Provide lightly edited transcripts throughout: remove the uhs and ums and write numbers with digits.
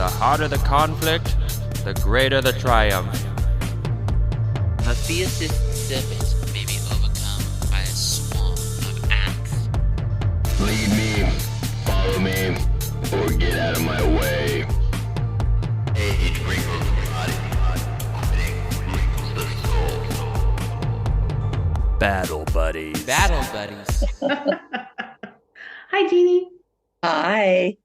The harder the conflict, the greater the triumph. The fiercest serpent may be overcome by a swarm of ants. Lead me, follow me, or get out of my way. Age wrinkles the body, quitting wrinkles the soul. Battle buddies. Battle buddies. Hi, Jeannie. Hi.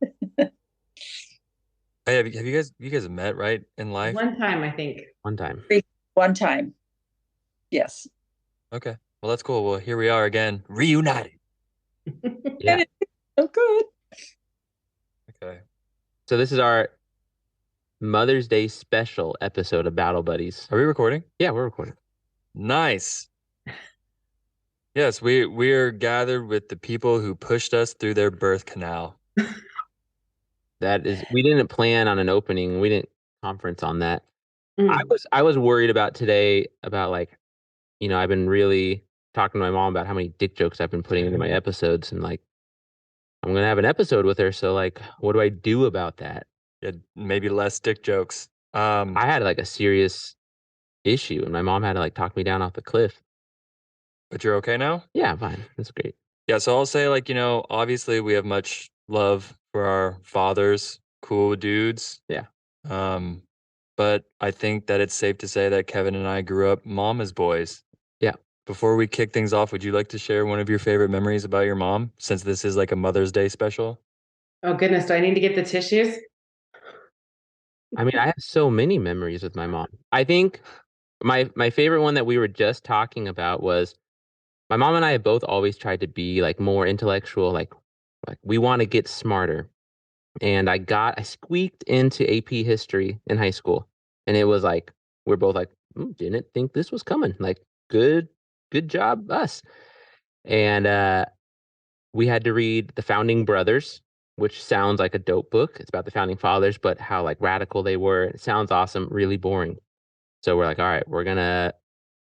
Hey, have you guys met, right, in life? One time, I think. One time. One time. Yes. Okay. Well, that's cool. Well, here we are again, reunited. Yeah. Oh, good. Okay. So this is our Mother's Day special episode of Battle Buddies. Are we recording? Yeah, we're recording. Nice. Yes, we are gathered with the people who pushed us through their birth canal. We didn't plan on an opening. We didn't conference on that. Mm. I was worried about today about I've been really talking to my mom about how many dick jokes I've been putting into my episodes, and I'm gonna have an episode with her. So what do I do about that? Yeah, maybe less dick jokes. I had a serious issue, and my mom had to talk me down off the cliff. But you're okay now? Yeah, fine. That's great. Yeah, so I'll say obviously we have much love for our fathers, cool dudes. Yeah. But I think that it's safe to say that Kevin and I grew up mama's boys. Yeah. Before we kick things off, would you like to share one of your favorite memories about your mom, since this is a Mother's Day special? Oh, goodness. Do I need to get the tissues? I mean, I have so many memories with my mom. I think my favorite one that we were just talking about was my mom and I have both always tried to be more intellectual, like we want to get smarter. And I squeaked into AP history in high school. And it was we're both didn't think this was coming. Good job, us. And we had to read The Founding Brothers, which sounds like a dope book. It's about the founding fathers, but how radical they were. It sounds awesome, really boring. So we're all right, we're gonna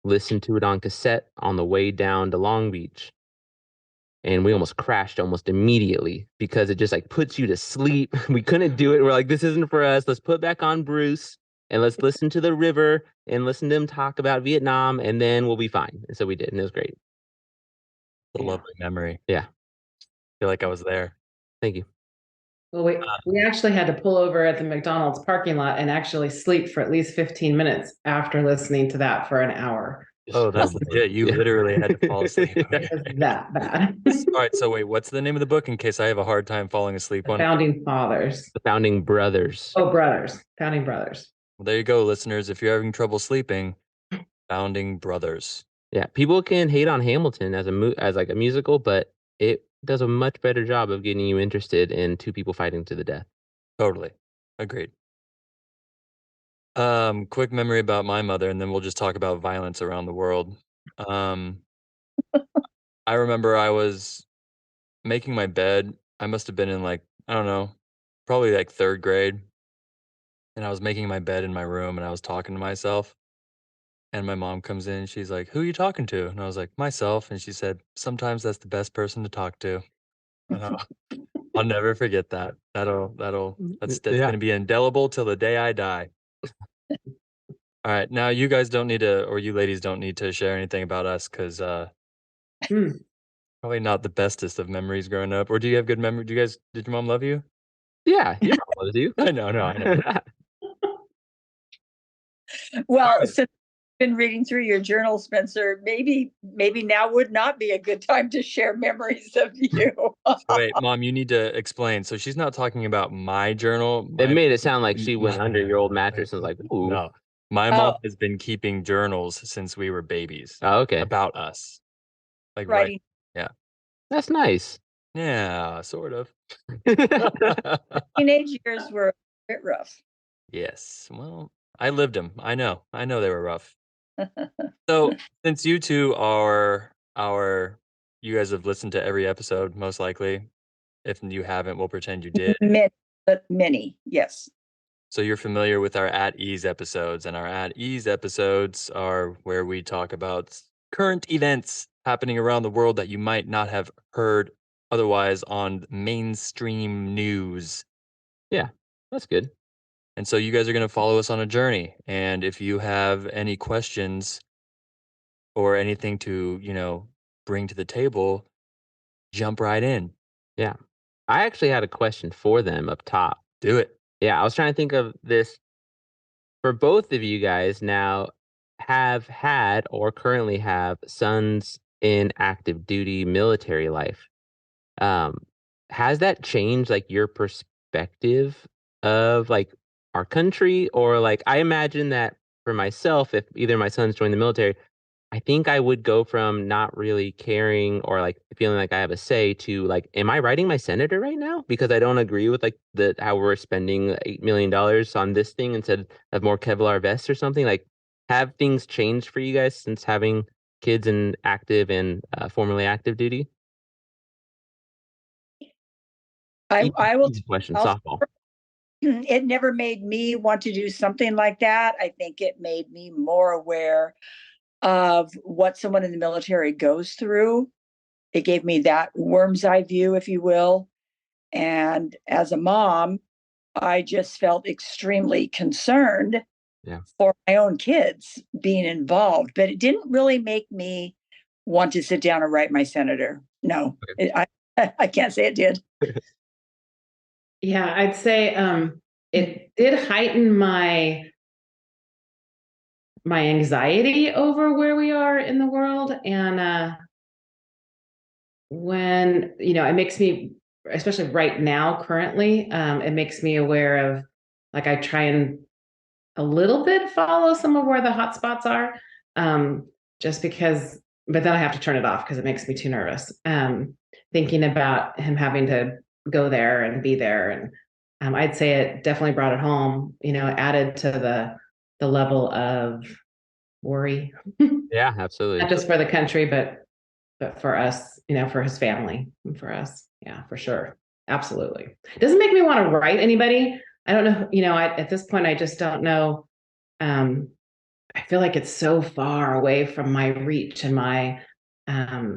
listen to it on cassette on the way down to Long Beach. And we almost crashed almost immediately because it just puts you to sleep. We couldn't do it. We're this isn't for us. Let's put back on Bruce and let's listen to the river and listen to him talk about Vietnam, and then we'll be fine. And so we did, and it was great. A lovely memory. Yeah. I feel like I was there. Thank you. Well, we actually had to pull over at the McDonald's parking lot and actually sleep for at least 15 minutes after listening to that for an hour. Oh, that's legit. You literally had to fall asleep. It was that bad. All right, so wait, what's the name of the book in case I have a hard time falling asleep on it? Founding Fathers. The Founding Brothers. Oh, brothers. Founding Brothers. Well, there you go, listeners. If you're having trouble sleeping, Founding Brothers. Yeah, people can hate on Hamilton as a musical, but it does a much better job of getting you interested in two people fighting to the death. Totally. Agreed. Quick memory about my mother, and then we'll just talk about violence around the world. I remember I was making my bed. I must have been in I don't know, probably third grade. And I was making my bed in my room, and I was talking to myself. And my mom comes in, and she's like, "Who are you talking to?" And I was like, "Myself." And she said, "Sometimes that's the best person to talk to." And I'll never forget that. That's gonna be indelible till the day I die. All right, now you guys don't need to, or you ladies don't need to share anything about us, because probably not the bestest of memories growing up. Or do you have good memory? Did your mom love you? Yeah, your mom loves you. I know. Well, right. since you've been reading through your journal, Spencer, maybe now would not be a good time to share memories of you. Wait, Mom, you need to explain. So she's not talking about my journal. It made it sound like she went under your old mattress and was ooh. No, my mom has been keeping journals since we were babies. Oh, okay. About us. Writing. Yeah. That's nice. Yeah, sort of. Teenage years were a bit rough. Yes. Well, I lived them. I know they were rough. So since you two you guys have listened to every episode, most likely. If you haven't, we'll pretend you did. Many, yes. So you're familiar with our At Ease episodes, and our At Ease episodes are where we talk about current events happening around the world that you might not have heard otherwise on mainstream news. Yeah, that's good. And so you guys are going to follow us on a journey. And if you have any questions or anything to, bring to the table, jump right in. Yeah. I actually had a question for them up top. Do it. Yeah, I was trying to think of this for both of you guys now have had or currently have sons in active duty military life. Um, has that changed like your perspective of like our country? Or like I imagine that for myself, if either my sons join the military, I think I would go from not really caring or like feeling like I have a say to like, am I writing my senator right now? Because I don't agree with like the how we're spending $8 million on this thing instead of more Kevlar vests or something. Like, have things changed for you guys since having kids in active and formerly active duty? I will. Easy question, I'll, softball. it never made me want to do something like that. I think it made me more aware of what someone in the military goes through. It gave me that worm's eye view, if you will. And as a mom, I just felt extremely concerned Yeah. for my own kids being involved. But it didn't really make me want to sit down and write my senator. No, I can't say it did. Yeah, I'd say it did heighten my anxiety over where we are in the world. And when, it makes me, especially right now, currently, it makes me aware of, like, I try and a little bit follow some of where the hot spots are, just because, but then I have to turn it off because it makes me too nervous. Thinking about him having to go there and be there. And I'd say it definitely brought it home, added to the level of worry, Yeah, absolutely. not just for the country, but for us, for his family and for us. Yeah, for sure. Absolutely. It doesn't make me want to write anybody. I don't know, at this point, I just don't know. I feel like it's so far away from my reach and um,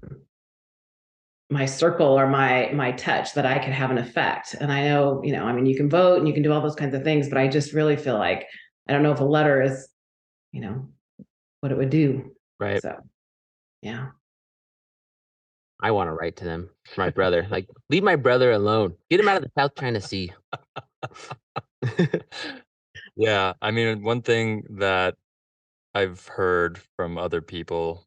my circle or my touch that I could have an effect. And I know, I mean, you can vote and you can do all those kinds of things, but I just really feel like I don't know if a letter is, what it would do. Right. So, yeah. I want to write to them. My brother. Like, leave my brother alone. Get him out of the South China Sea. Yeah. I mean, one thing that I've heard from other people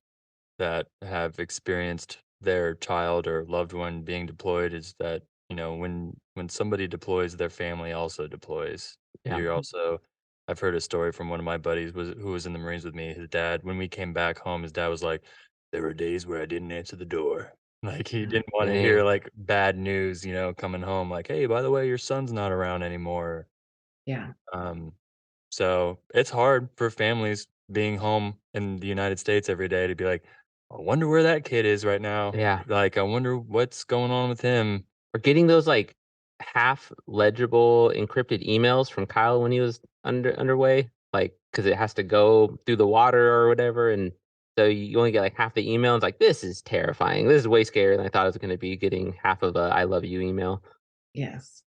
that have experienced their child or loved one being deployed is that, when somebody deploys, their family also deploys. Yeah. You're also I've heard a story from one of my buddies who was in the Marines with me. His dad, when we came back home, his dad was like, there were days where I didn't answer the door. Like he didn't want to hear Dang. like bad news, coming home like, hey, by the way, your son's not around anymore. Yeah. Um, so it's hard for families being home in the United States every day to be like, I wonder where that kid is right now. Yeah. Like, I wonder what's going on with him. Or getting those like half legible encrypted emails from Kyle when he was underway, like because it has to go through the water or whatever, and so you only get like half the email. It's like, this is terrifying. This is way scarier than I thought it was going to be. Getting half of a "I love you" email. Yes.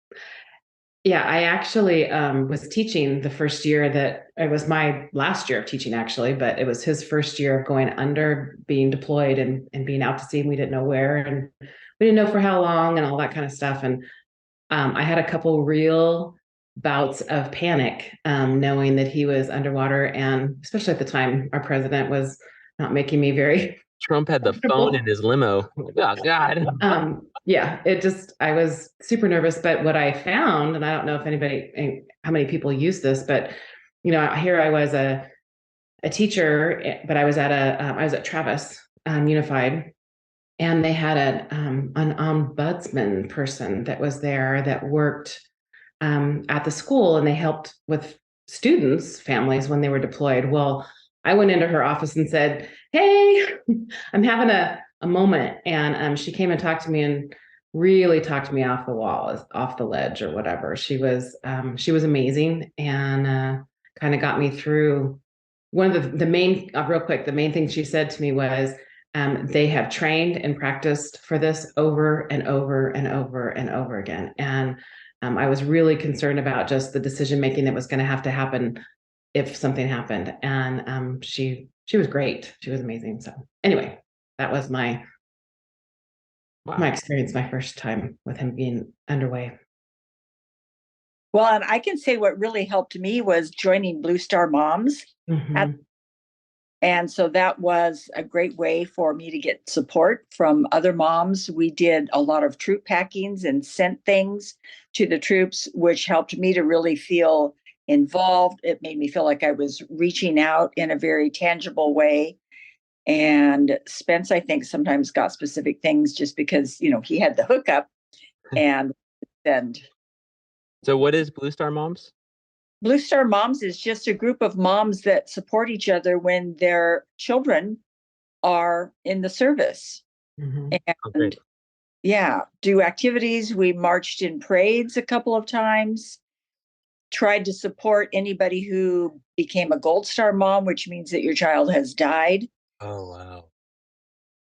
Yeah, I actually was teaching the first year that it was my last year of teaching, actually, but it was his first year of going under, being deployed and being out to sea. And we didn't know where, and we didn't know for how long and all that kind of stuff. And I had a couple real bouts of panic, knowing that he was underwater. And especially at the time, our president was not making me very Trump had the phone in his limo. Oh God. Yeah, I was super nervous. But what I found, and I don't know how many people use this, but here I was a teacher, but I was at Travis Unified, and they had an ombudsman person that was there that worked at the school, and they helped with students' families when they were deployed. Well, I went into her office and said, hey, I'm having a moment. And she came and talked to me and really talked me off the wall, off the ledge or whatever. She was amazing, and kind of got me through. One of the main, real quick, the main thing she said to me was, They have trained and practiced for this over and over and over and over again. And I was really concerned about just the decision making that was going to have to happen if something happened. And she was great. She was amazing. So anyway, that was my experience, my first time with him being underway. Well, and I can say what really helped me was joining Blue Star Moms. Mm-hmm. And so that was a great way for me to get support from other moms. We did a lot of troop packings and sent things to the troops, which helped me to really feel involved. It made me feel like I was reaching out in a very tangible way. And Spence, I think, sometimes got specific things just because, he had the hookup and So what is Blue Star Moms? Blue Star Moms is just a group of moms that support each other when their children are in the service. Mm-hmm. And do activities. We marched in parades a couple of times, tried to support anybody who became a Gold Star mom, which means that your child has died. Oh, wow.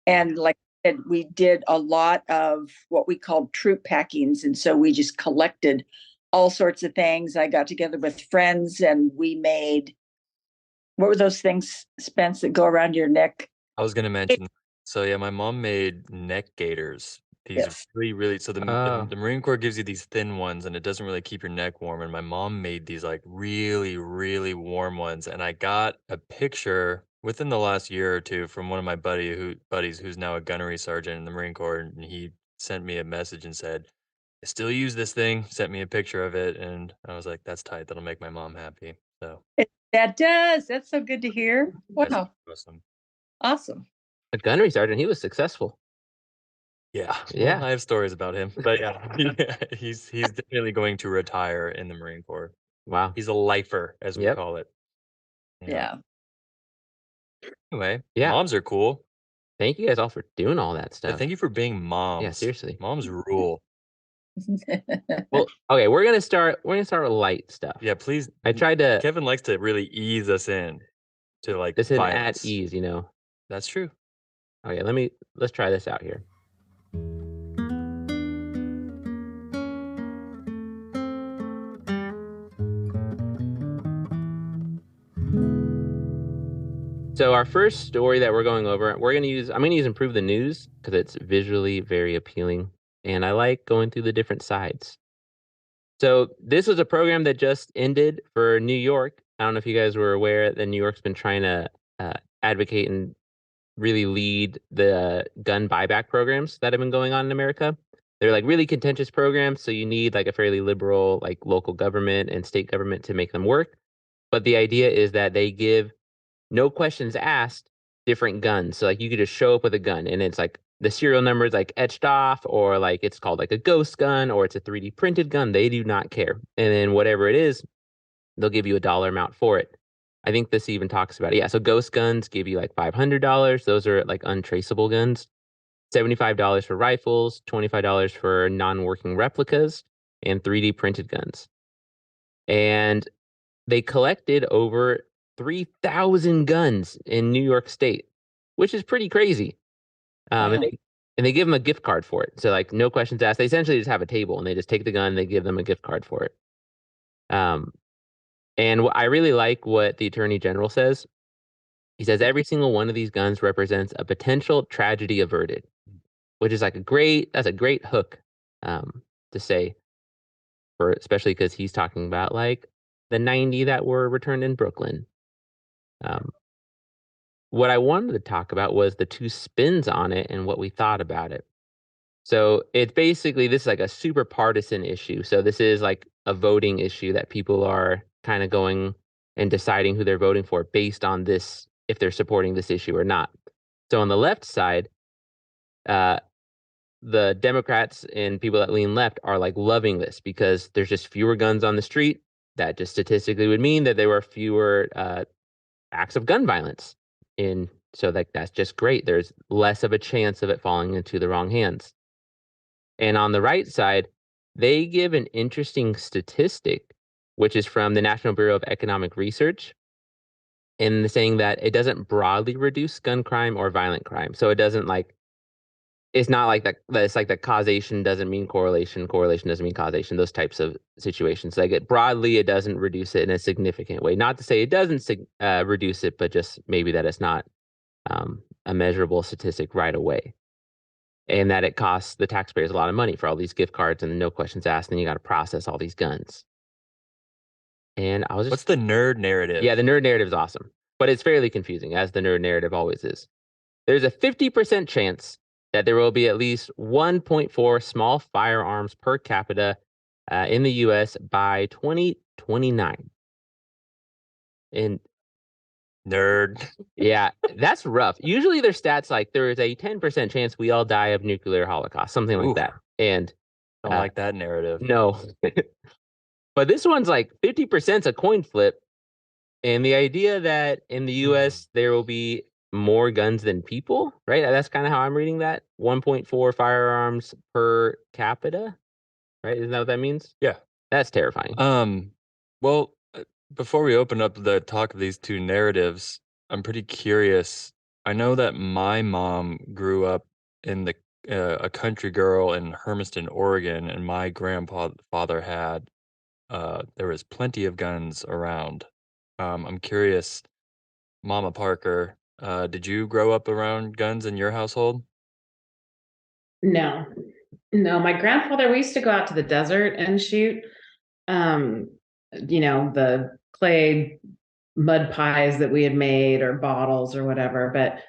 And like I said, we did a lot of what we called troop packings. And so we just collected all sorts of things. I got together with friends and we made, what were those things, Spence, that go around your neck? I was going to mention. So yeah, my mom made neck gaiters. These really, so the Marine Corps gives you these thin ones and it doesn't really keep your neck warm. And my mom made these like really, really warm ones. And I got a picture within the last year or two from one of my buddies who's now a gunnery sergeant in the Marine Corps. And he sent me a message and said, I still use this thing, sent me a picture of it. And I was like, that's tight. That'll make my mom happy. So that does. That's so good to hear. Wow. Awesome. A gunnery sergeant, he was successful. Yeah. Yeah. Well, I have stories about him. But yeah, he's definitely going to retire in the Marine Corps. Wow. He's a lifer, as we call it. Yeah. Anyway, moms are cool. Thank you guys all for doing all that stuff. Yeah, thank you for being moms. Yeah, seriously. Moms rule. Well, okay, we're gonna start with light stuff. Yeah, please. I tried to. Kevin likes to really ease us in to like this isn't violence. at ease, That's true. Okay, let's try this out here. So our first story that we're going over, I'm gonna use Improve the News because it's visually very appealing, and I like going through the different sides. So this was a program that just ended for New York. I don't know if you guys were aware that New York's been trying to advocate and really lead the gun buyback programs that have been going on in America. They're like really contentious programs, so you need like a fairly liberal like local government and state government to make them work. But the idea is that they give no questions asked different guns. So like you could just show up with a gun and it's like the serial number is like etched off, or like it's called like a ghost gun, or it's a 3D printed gun. They do not care. And then whatever it is, they'll give you a dollar amount for it. I think this even talks about it. Yeah, so ghost guns give you like $500. Those are like untraceable guns. $75 for rifles, $25 for non-working replicas, and 3D printed guns. And they collected over 3,000 guns in New York State, which is pretty crazy. Wow. And they give them a gift card for it. So like no questions asked. They essentially just have a table and they just take the gun, they give them a gift card for it. And I really like what the Attorney General says. He says every single one of these guns represents a potential tragedy averted, which is like that's a great hook to say, especially because he's talking about like the 90 that were returned in Brooklyn. What I wanted to talk about was the two spins on it and what we thought about it. So it's basically, this is like a super partisan issue. So this is like a voting issue that people are kind of going and deciding who they're voting for based on this, if they're supporting this issue or not. So on the left side, the Democrats and people that lean left are like loving this because there's just fewer guns on the street. That just statistically would mean that there were fewer acts of gun violence. So that's just great. There's less of a chance of it falling into the wrong hands. And on the right side, they give an interesting statistic, which is from the National Bureau of Economic Research. in saying that it doesn't broadly reduce gun crime or violent crime. So it doesn't like it's not like that. It's like the causation doesn't mean correlation. Correlation doesn't mean causation. Those types of situations. Like it broadly, it doesn't reduce it in a significant way. Not to say it doesn't reduce it, but just maybe that it's not a measurable statistic right away, and that it costs the taxpayers a lot of money for all these gift cards and no questions asked, and you got to process all these guns. And I was What's just, the nerd narrative? yeah, the nerd narrative is awesome, but it's fairly confusing, as the nerd narrative always is. There's a 50% chance that there will be at least 1.4 small firearms per capita in the US by 2029. And Nerd. yeah, that's rough. Usually their stats like there is a 10% chance we all die of nuclear holocaust, something like Ooh, that. And don't like that narrative. no, but this one's like 50% a coin flip. And the idea that in the US there will be more guns than people, right? That's kind of how I'm reading that. 1.4 firearms per capita, right? Isn't that what that means? Yeah. That's terrifying. Well, before we open up the talk of these two narratives, I'm pretty curious. I know that my mom grew up in a country girl in Hermiston, Oregon, and my grandfather had there was plenty of guns around. I'm curious, Mama Parker, did you grow up around guns in your household? No, no. My grandfather, we used to go out to the desert and shoot. Um, the clay mud pies that we had made or bottles or whatever. But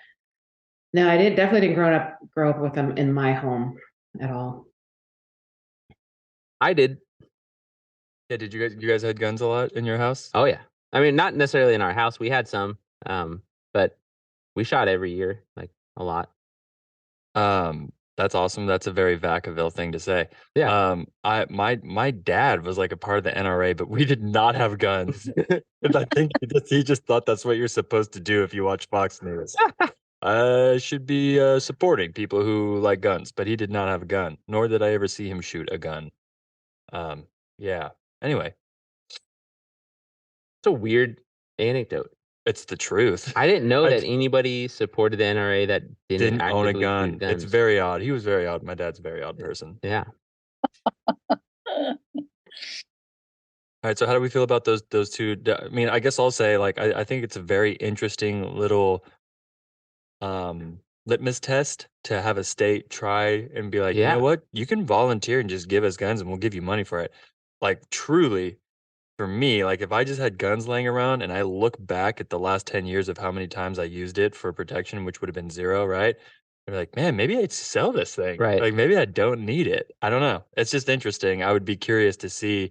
no, I definitely didn't grow up with them in my home at all. I did. Yeah, did you guys had guns a lot in your house? Oh yeah. I mean, not necessarily in our house. We had some, but we shot every year, like a lot. That's awesome. That's a very Vacaville thing to say. Yeah. My dad was like a part of the NRA, but we did not have guns. And I think he just thought that's what you're supposed to do if you watch Fox News. I should be supporting people who like guns, but he did not have a gun, nor did I ever see him shoot a gun. Yeah. Anyway, It's a weird anecdote. it's the truth. I didn't know I that anybody supported the NRA that didn't didn't own a actively shoot gun. guns. It's very odd. He was very odd. My dad's a very odd person. Yeah. All right, so how do we feel about those two? I mean, I guess I'll say like I think it's a very interesting little litmus test to have a state try and be like, you know Yeah. what, you can volunteer and just give us guns and we'll give you money for it. Like truly, for me, like if I just had guns laying around and I look back at the last 10 years of how many times I used it for protection, which would have been zero, right? I'd be like, man, maybe I'd sell this thing. Right. Like maybe I don't need it. I don't know. It's just interesting. I would be curious to see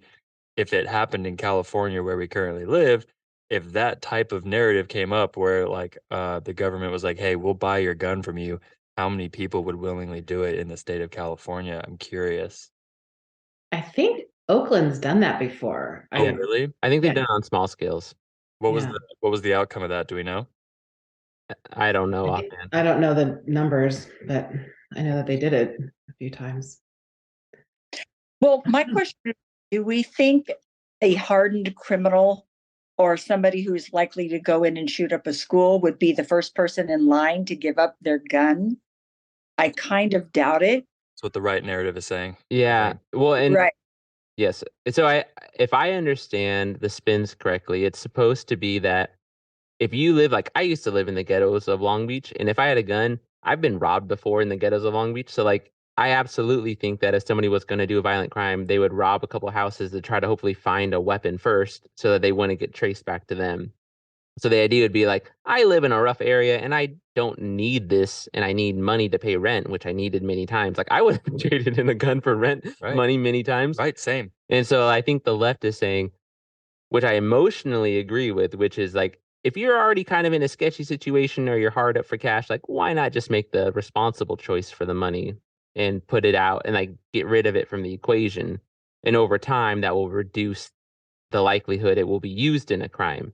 if it happened in California where we currently live, if that type of narrative came up where like the government was like, hey, we'll buy your gun from you, how many people would willingly do it in the state of California? I'm curious. I think Oakland's done that before. Oh, really? I think they've Yeah. done it on small scales. What was Yeah. the outcome of that? Do we know? I don't know offhand. I don't know the numbers, but I know that they did it a few times. Well, my question is, do we think a hardened criminal or somebody who's likely to go in and shoot up a school would be the first person in line to give up their gun? I kind of doubt it. That's what the right narrative is saying. Yeah. Well, and Right. yes. So if I understand the spins correctly, it's supposed to be that if you live like I used to live in the ghettos of Long Beach, and if I had a gun, I've been robbed before in the ghettos of Long Beach. So like I absolutely think that if somebody was going to do a violent crime, they would rob a couple houses to try to hopefully find a weapon first so that they wouldn't get traced back to them. So the idea would be like, I live in a rough area and I don't need this and I need money to pay rent, which I needed many times. Like I would have traded in a gun for rent Right. money many times. Right, same. And so I think the left is saying, which I emotionally agree with, which is like, if you're already kind of in a sketchy situation or you're hard up for cash, like why not just make the responsible choice for the money and put it out and like get rid of it from the equation? And over time, that will reduce the likelihood it will be used in a crime,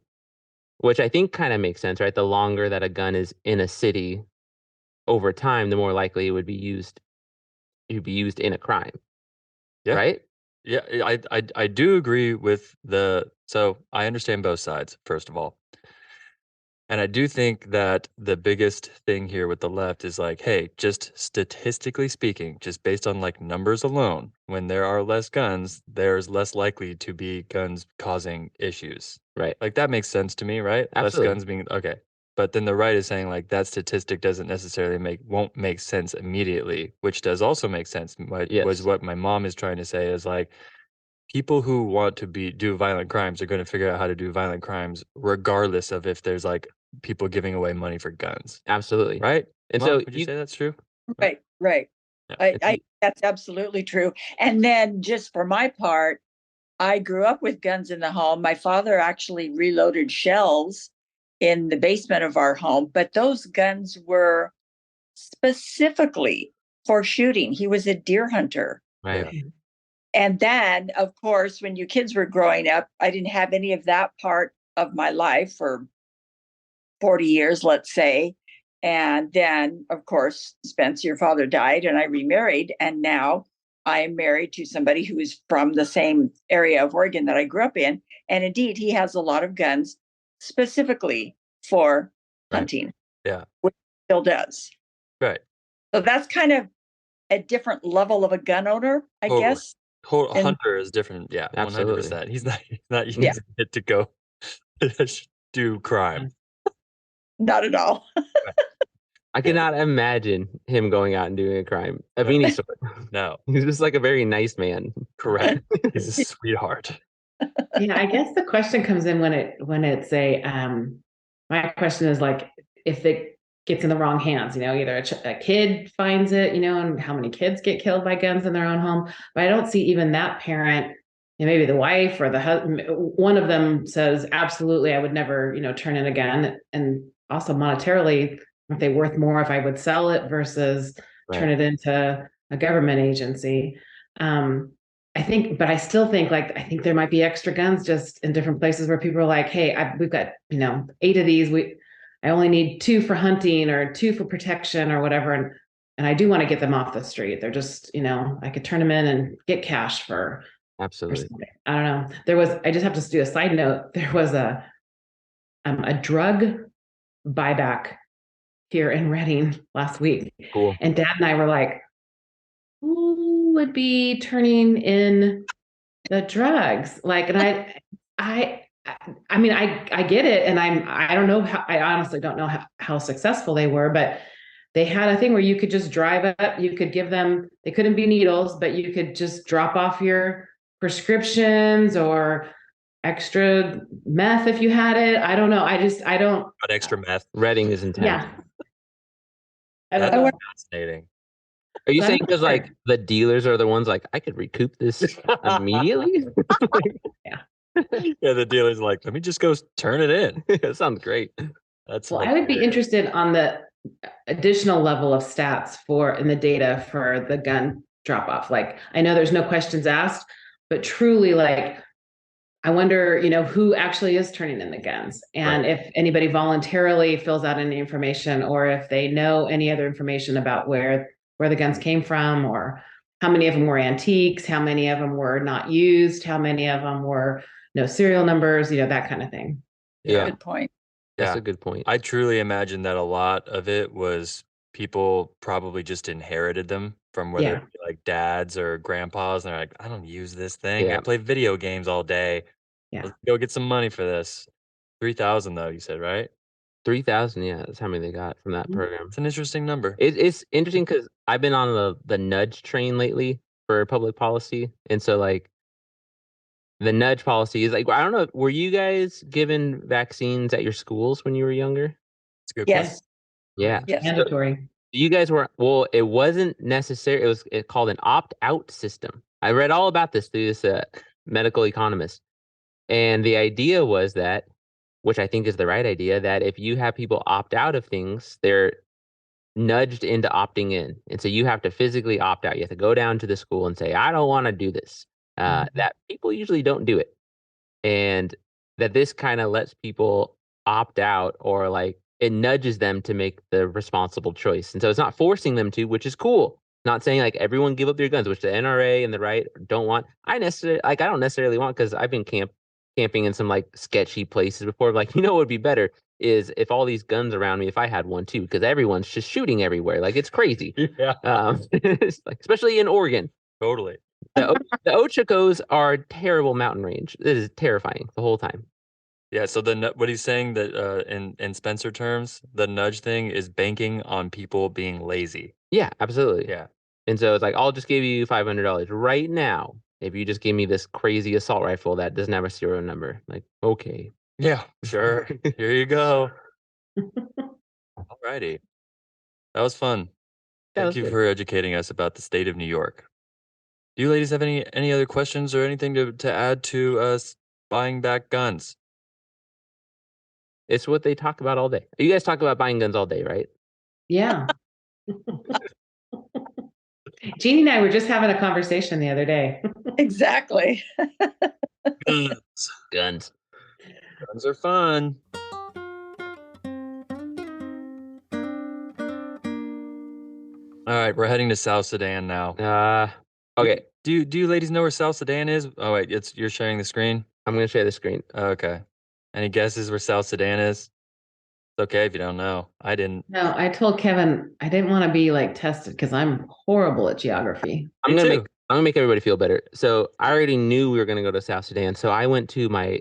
which I think kind of makes sense, right? The longer that a gun is in a city over time, the more likely it would be used in a crime. Yeah. Right? Yeah, I do agree with so I understand both sides, first of all. And I do think that the biggest thing here with the left is like, hey, just statistically speaking, just based on like numbers alone, when there are less guns, there's less likely to be guns causing issues. Right. Like that makes sense to me, right? Less Absolutely. guns being okay. But then the right is saying like that statistic doesn't necessarily won't make sense immediately, which does also make sense. Was Yes. what my mom is trying to say is like people who want to do violent crimes are going to figure out how to do violent crimes regardless of if there's like people giving away money for guns. Absolutely. Right? And Mom, so would you say that's true? Right, right. Yeah. That's absolutely true. And then just for my part, I grew up with guns in the home. My father actually reloaded shells in the basement of our home, but those guns were specifically for shooting. He was a deer hunter. Right. Yeah. And then, of course, when you kids were growing up, I didn't have any of that part of my life for 40 years, let's say. And then, of course, Spence, your father died, and I remarried. And now I am married to somebody who is from the same area of Oregon that I grew up in. And indeed, he has a lot of guns specifically for hunting. Yeah. Which he still does. Right. So that's kind of a different level of a gun owner, I Totally. guess. Hunter is different. Yeah, Absolutely. 100%. He's not using it to go do crime. Not at all. I cannot imagine him going out and doing a crime of any sort. No. He's just like a very nice man. Correct. He's a sweetheart. Yeah, I guess the question comes in when it's my question is like, if it gets in the wrong hands, either a kid finds it, and how many kids get killed by guns in their own home. But I don't see even that parent, maybe the wife or the husband, one of them says, absolutely, I would never, turn in a gun. And also monetarily, aren't they worth more if I would sell it versus turn it into a government agency? I still think I think there might be extra guns just in different places where people are like, hey, we've got, 8 of these. I only need 2 for hunting or 2 for protection or whatever. And I do want to get them off the street. They're just, I could turn them in and get cash for. Absolutely. I don't know. I just have to do a side note. There was a drug buyback here in Reading last week. Cool. And Dad and I were like, who would be turning in the drugs? And I get it. And I don't know I honestly don't know how successful they were, but they had a thing where you could just drive up, you could give them, they couldn't be needles, but you could just drop off your prescriptions or extra meth if you had it. I don't know. I don't. Got extra meth. Reading is intense. Yeah. That's know. fascinating. Are you saying because the dealers are the ones I could recoup this immediately? Yeah, the dealer's like, let me just go turn it in. That sounds great. I would be interested on the additional level of stats in the data for the gun drop off. I know there's no questions asked, but truly I wonder, who actually is turning in the guns and if anybody voluntarily fills out any information or if they know any other information about where the guns came from or how many of them were antiques, how many of them were not used, how many of them were no serial numbers, that kind of thing. Yeah. Good point. That's a good point. I truly imagine that a lot of it was people probably just inherited them from whether it be like dads or grandpas. And they're like, I don't use this thing. I play video games all day. Yeah. Let's go get some money for this. 3,000 though, you said, right? 3,000, yeah, that's how many they got from that program. It's an interesting number. It's interesting because I've been on the nudge train lately for public policy. And so the nudge policy is I don't know, were you guys given vaccines at your schools when you were younger? That's a good Yes. point. Yeah. Yes. Mandatory. You guys were, well, it wasn't necessary. It was called an opt-out system. I read all about this through this medical economist. And the idea was that, which I think is the right idea, that if you have people opt out of things, they're nudged into opting in. And so you have to physically opt out. You have to go down to the school and say, I don't want to do this. That people usually don't do it. And that this kind of lets people opt out or it nudges them to make the responsible choice. And so it's not forcing them to, which is cool. Not saying everyone give up their guns, which the NRA and the right don't want. I don't necessarily want, because I've been camping in some sketchy places before. What would be better is if all these guns around me, if I had one too, because everyone's just shooting everywhere. Like it's crazy. Yeah, Like, especially in Oregon. totally. The Ochakos are a terrible mountain range. It is terrifying the whole time. Yeah, so what he's saying that in Spencer terms, the nudge thing is banking on people being lazy. Yeah, absolutely. Yeah. And so it's like, I'll just give you $500 right now if you just give me this crazy assault rifle that doesn't have a serial number. Like, okay. Yeah, sure. Here you go. Alrighty. That was fun. Yeah, Thank that's you good. for educating us about the state of New York. Do you ladies have any other questions or anything to add to us buying back guns? It's what they talk about all day. You guys talk about buying guns all day, right? Yeah. Jeannie and I were just having a conversation the other day. Exactly. Guns. Guns. Guns are fun. All right, we're heading to South Sudan now. Okay. Do you ladies know where South Sudan is? Oh wait, you're sharing the screen? I'm gonna share the screen. Okay. Any guesses where South Sudan is? It's okay if you don't know. I didn't. No, I told Kevin I didn't want to be like tested because I'm horrible at geography. I'm gonna make everybody feel better. So I already knew we were gonna go to South Sudan. So I went to my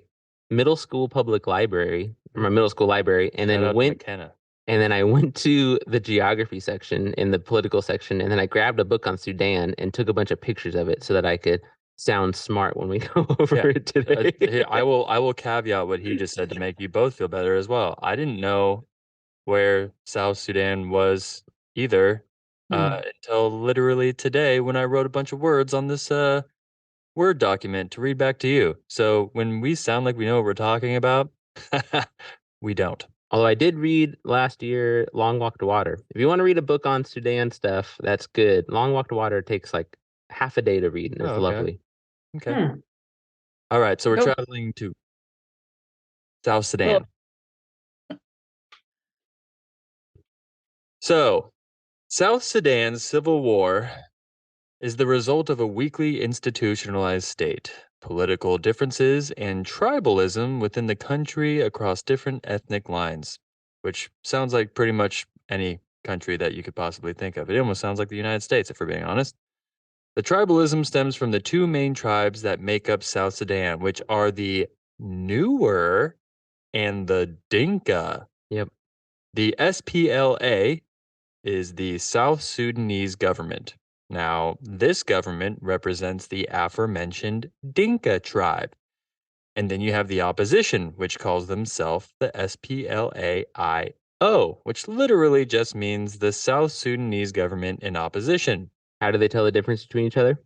middle school public library, or my middle school library, and Shout out then to McKenna. and then I went to the geography section in the political section, and then I grabbed a book on Sudan and took a bunch of pictures of it so that I could sound smart when we go over it today. I will caveat what he just said to make you both feel better as well. I didn't know where South Sudan was either until literally today when I wrote a bunch of words on this Word document to read back to you. So when we sound like we know what we're talking about, we don't. Although I did read last year Long Walk to Water. If you want to read a book on Sudan stuff, that's good. Long Walk to Water takes like half a day to read, and it's Oh, okay. lovely. Okay. All right, so we're traveling to South Sudan. So, South Sudan's civil war is the result of a weakly institutionalized state, political differences, and tribalism within the country across different ethnic lines, which sounds like pretty much any country that you could possibly think of. It almost sounds like the United States, if we're being honest. The tribalism stems from the two main tribes that make up South Sudan, which are the Nuer and the Dinka. Yep. The SPLA is the South Sudanese government. Now, this government represents the aforementioned Dinka tribe. And then you have the opposition, which calls themselves the SPLAIO, which literally just means the South Sudanese government in opposition. How do they tell the difference between each other?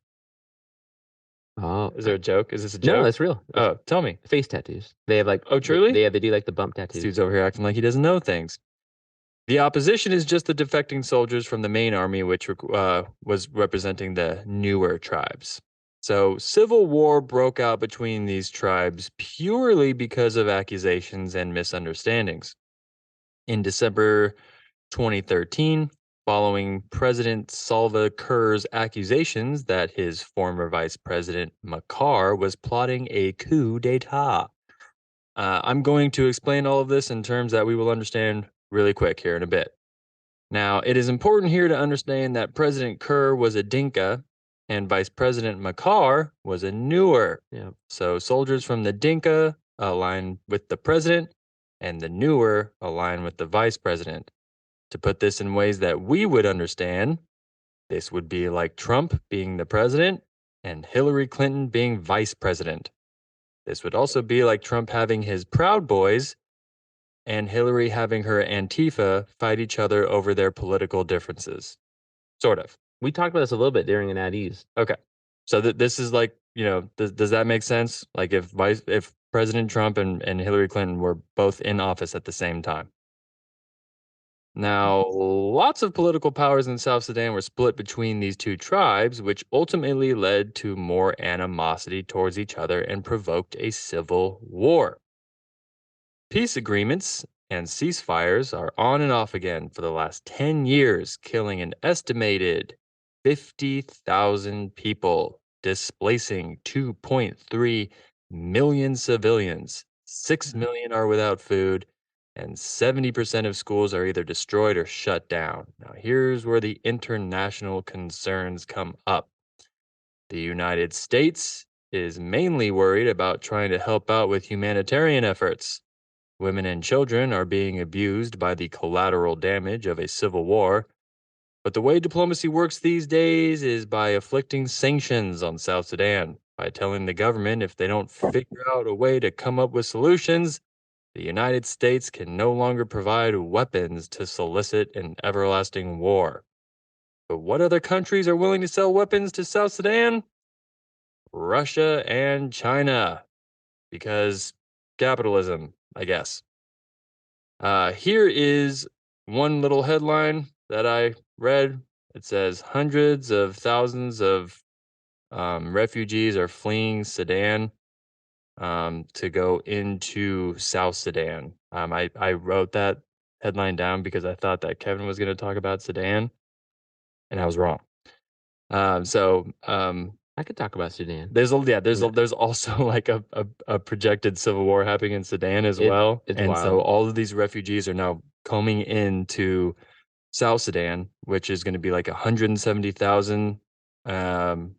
Oh, Is there a joke? Is this a joke? No, that's real. Oh, tell me. Face tattoos. They have like. Oh, truly? They do like the bump This tattoos. dude's over here acting like he doesn't know things. The opposition is just the defecting soldiers from the main army, which was representing the newer tribes. So, civil war broke out between these tribes purely because of accusations and misunderstandings. In December 2013, following President Salva Kiir's accusations that his former Vice President Makar was plotting a coup d'etat. I'm going to explain all of this in terms that we will understand really quick here in a bit. Now, it is important here to understand that President Kiir was a Dinka and Vice President Makar was a Nuer. Yeah. So soldiers from the Dinka align with the president and the Nuer align with the vice president. To put this in ways that we would understand, this would be like Trump being the president and Hillary Clinton being vice president. This would also be like Trump having his Proud Boys and Hillary having her Antifa fight each other over their political differences. Sort of. We talked about this a little bit during an At Ease. Okay. So this is like, does that make sense? Like if President Trump and Hillary Clinton were both in office at the same time. Now, lots of political powers in South Sudan were split between these two tribes, which ultimately led to more animosity towards each other and provoked a civil war. Peace agreements and ceasefires are on and off again for the last 10 years, killing an estimated 50,000 people, displacing 2.3 million civilians. 6 million are without food, and 70% of schools are either destroyed or shut down. Now, here's where the international concerns come up. The United States is mainly worried about trying to help out with humanitarian efforts. Women and children are being abused by the collateral damage of a civil war. But the way diplomacy works these days is by inflicting sanctions on South Sudan, by telling the government if they don't figure out a way to come up with solutions, the United States can no longer provide weapons to solicit an everlasting war. But what other countries are willing to sell weapons to South Sudan? Russia and China. Because capitalism, I guess. Here is one little headline that I read. It says hundreds of thousands of refugees are fleeing Sudan to go into South Sudan. I wrote that headline down because I thought that Kevin was going to talk about Sudan, and I was wrong. I could talk about Sudan. There's also like a projected civil war happening in Sudan as well. It's and wild. So all of these refugees are now coming into South Sudan, which is going to be like 170,000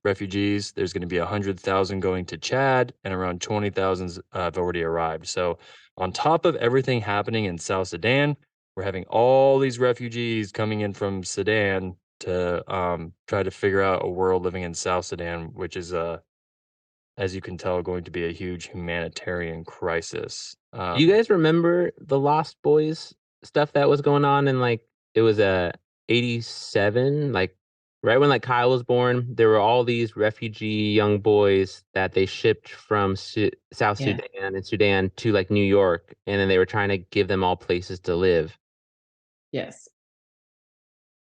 refugees. There's going to be 100,000 going to Chad, and around 20,000 have already arrived. So on top of everything happening in South Sudan, we're having all these refugees coming in from Sudan to try to figure out a world living in South Sudan, which is, as you can tell, going to be a huge humanitarian crisis. Do you guys remember the Lost Boys stuff that was going on in like it was 87, like right when like Kyle was born, there were all these refugee young boys that they shipped from South Sudan and Sudan to like New York, and then they were trying to give them all places to live. Yes.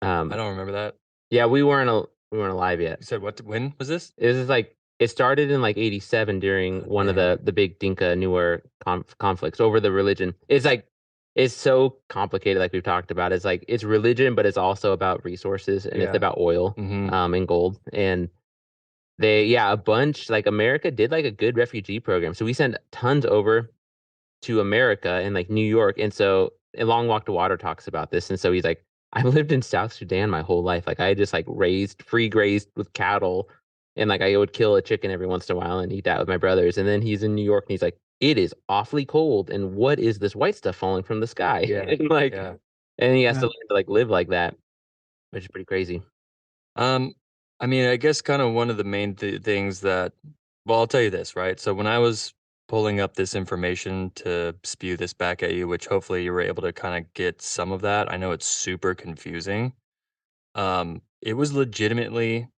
I don't remember that. Yeah, we weren't alive yet. You said what? When was this? It was like it started in like 87 during one of the big Dinka Nuer conflicts over the religion. It's like it's so complicated, like we've talked about. It's like it's religion, but it's also about resources, and it's about oil and gold. And a bunch like America did like a good refugee program. So we sent tons over to America and like New York. And so and Long Walk to Water talks about this. And so he's like, I've lived in South Sudan my whole life. Like I just like free grazed with cattle. And like I would kill a chicken every once in a while and eat that with my brothers. And then he's in New York and he's like, it is awfully cold. And what is this white stuff falling from the sky? And like, and he has to learn to like live like that, which is pretty crazy. I mean, I guess kind of one of the main things that, well, I'll tell you this, right? So when I was pulling up this information to spew this back at you, which hopefully you were able to kind of get some of that. I know it's super confusing. It was legitimately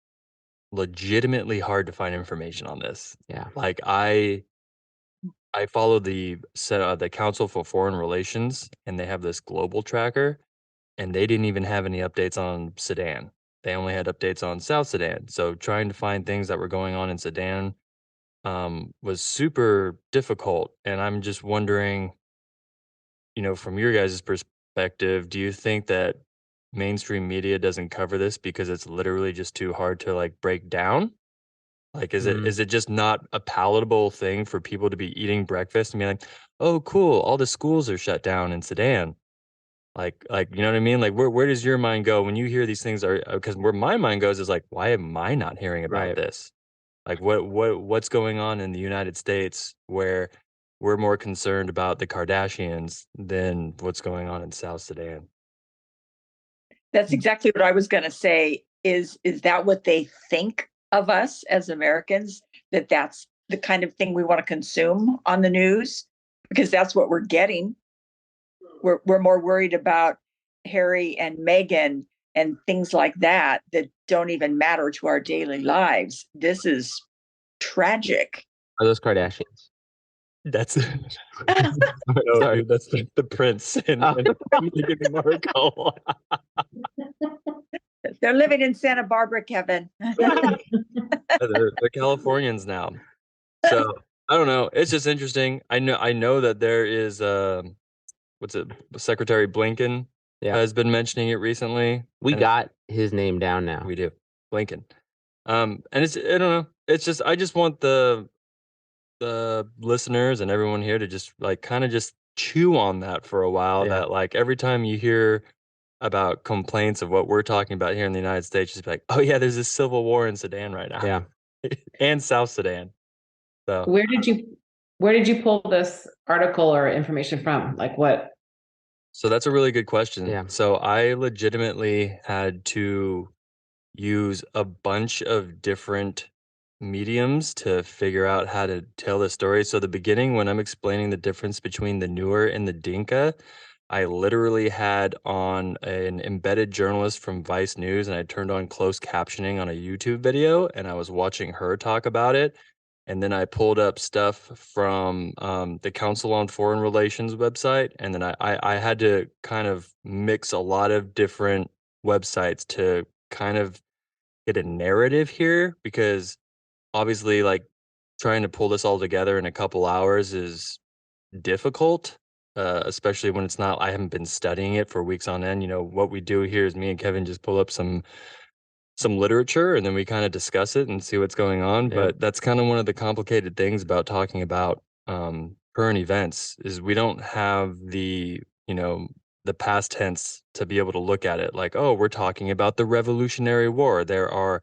hard to find information on this. Yeah. Like I follow the Council for Foreign Relations, and they have this global tracker, and they didn't even have any updates on Sudan. They only had updates on South Sudan. So trying to find things that were going on in Sudan was super difficult. And I'm just wondering, from your guys' perspective, do you think that mainstream media doesn't cover this because it's literally just too hard to like break down? Like, is it just not a palatable thing for people to be eating breakfast and be like, oh, cool, all the schools are shut down in Sudan? Like, you know what I mean? Like, where does your mind go when you hear these things? Because where my mind goes is like, why am I not hearing about this? Like, what's going on in the United States where we're more concerned about the Kardashians than what's going on in South Sudan? That's exactly what I was going to say. Is that what they think of us as Americans? That's the kind of thing we want to consume on the news, because that's what we're getting. We're more worried about Harry and Meghan and things like that don't even matter to our daily lives. This is tragic. Are those Kardashians? That's sorry, that's the prince and Meghan Markle. They're living in Santa Barbara, Kevin. They're Californians now. So I don't know. It's just interesting. I know that there is Secretary Blinken has been mentioning it recently. We got his name down now. We do. Blinken. And it's, I don't know. It's just, I just want the listeners and everyone here to just like kind of just chew on that for a while. Yeah. That like every time you hear about complaints of what we're talking about here in the United States, just be like, oh yeah, there's a civil war in Sudan right now. Yeah. And South Sudan. So Where did you pull this article or information from? Like what? So that's a really good question. Yeah. So I legitimately had to use a bunch of different mediums to figure out how to tell the story. So the beginning, when I'm explaining the difference between the Nuer and the Dinka, I literally had on an embedded journalist from Vice News, and I turned on closed captioning on a YouTube video, and I was watching her talk about it. And then I pulled up stuff from the Council on Foreign Relations website, and then I had to kind of mix a lot of different websites to kind of get a narrative here, because obviously, like, trying to pull this all together in a couple hours is difficult, especially when it's not, I haven't been studying it for weeks on end. You know, what we do here is me and Kevin just pull up some literature, and then we kind of discuss it and see what's going on. Yeah. But that's kind of one of the complicated things about talking about current events, is we don't have the past tense to be able to look at it like, oh, we're talking about the Revolutionary War. There are,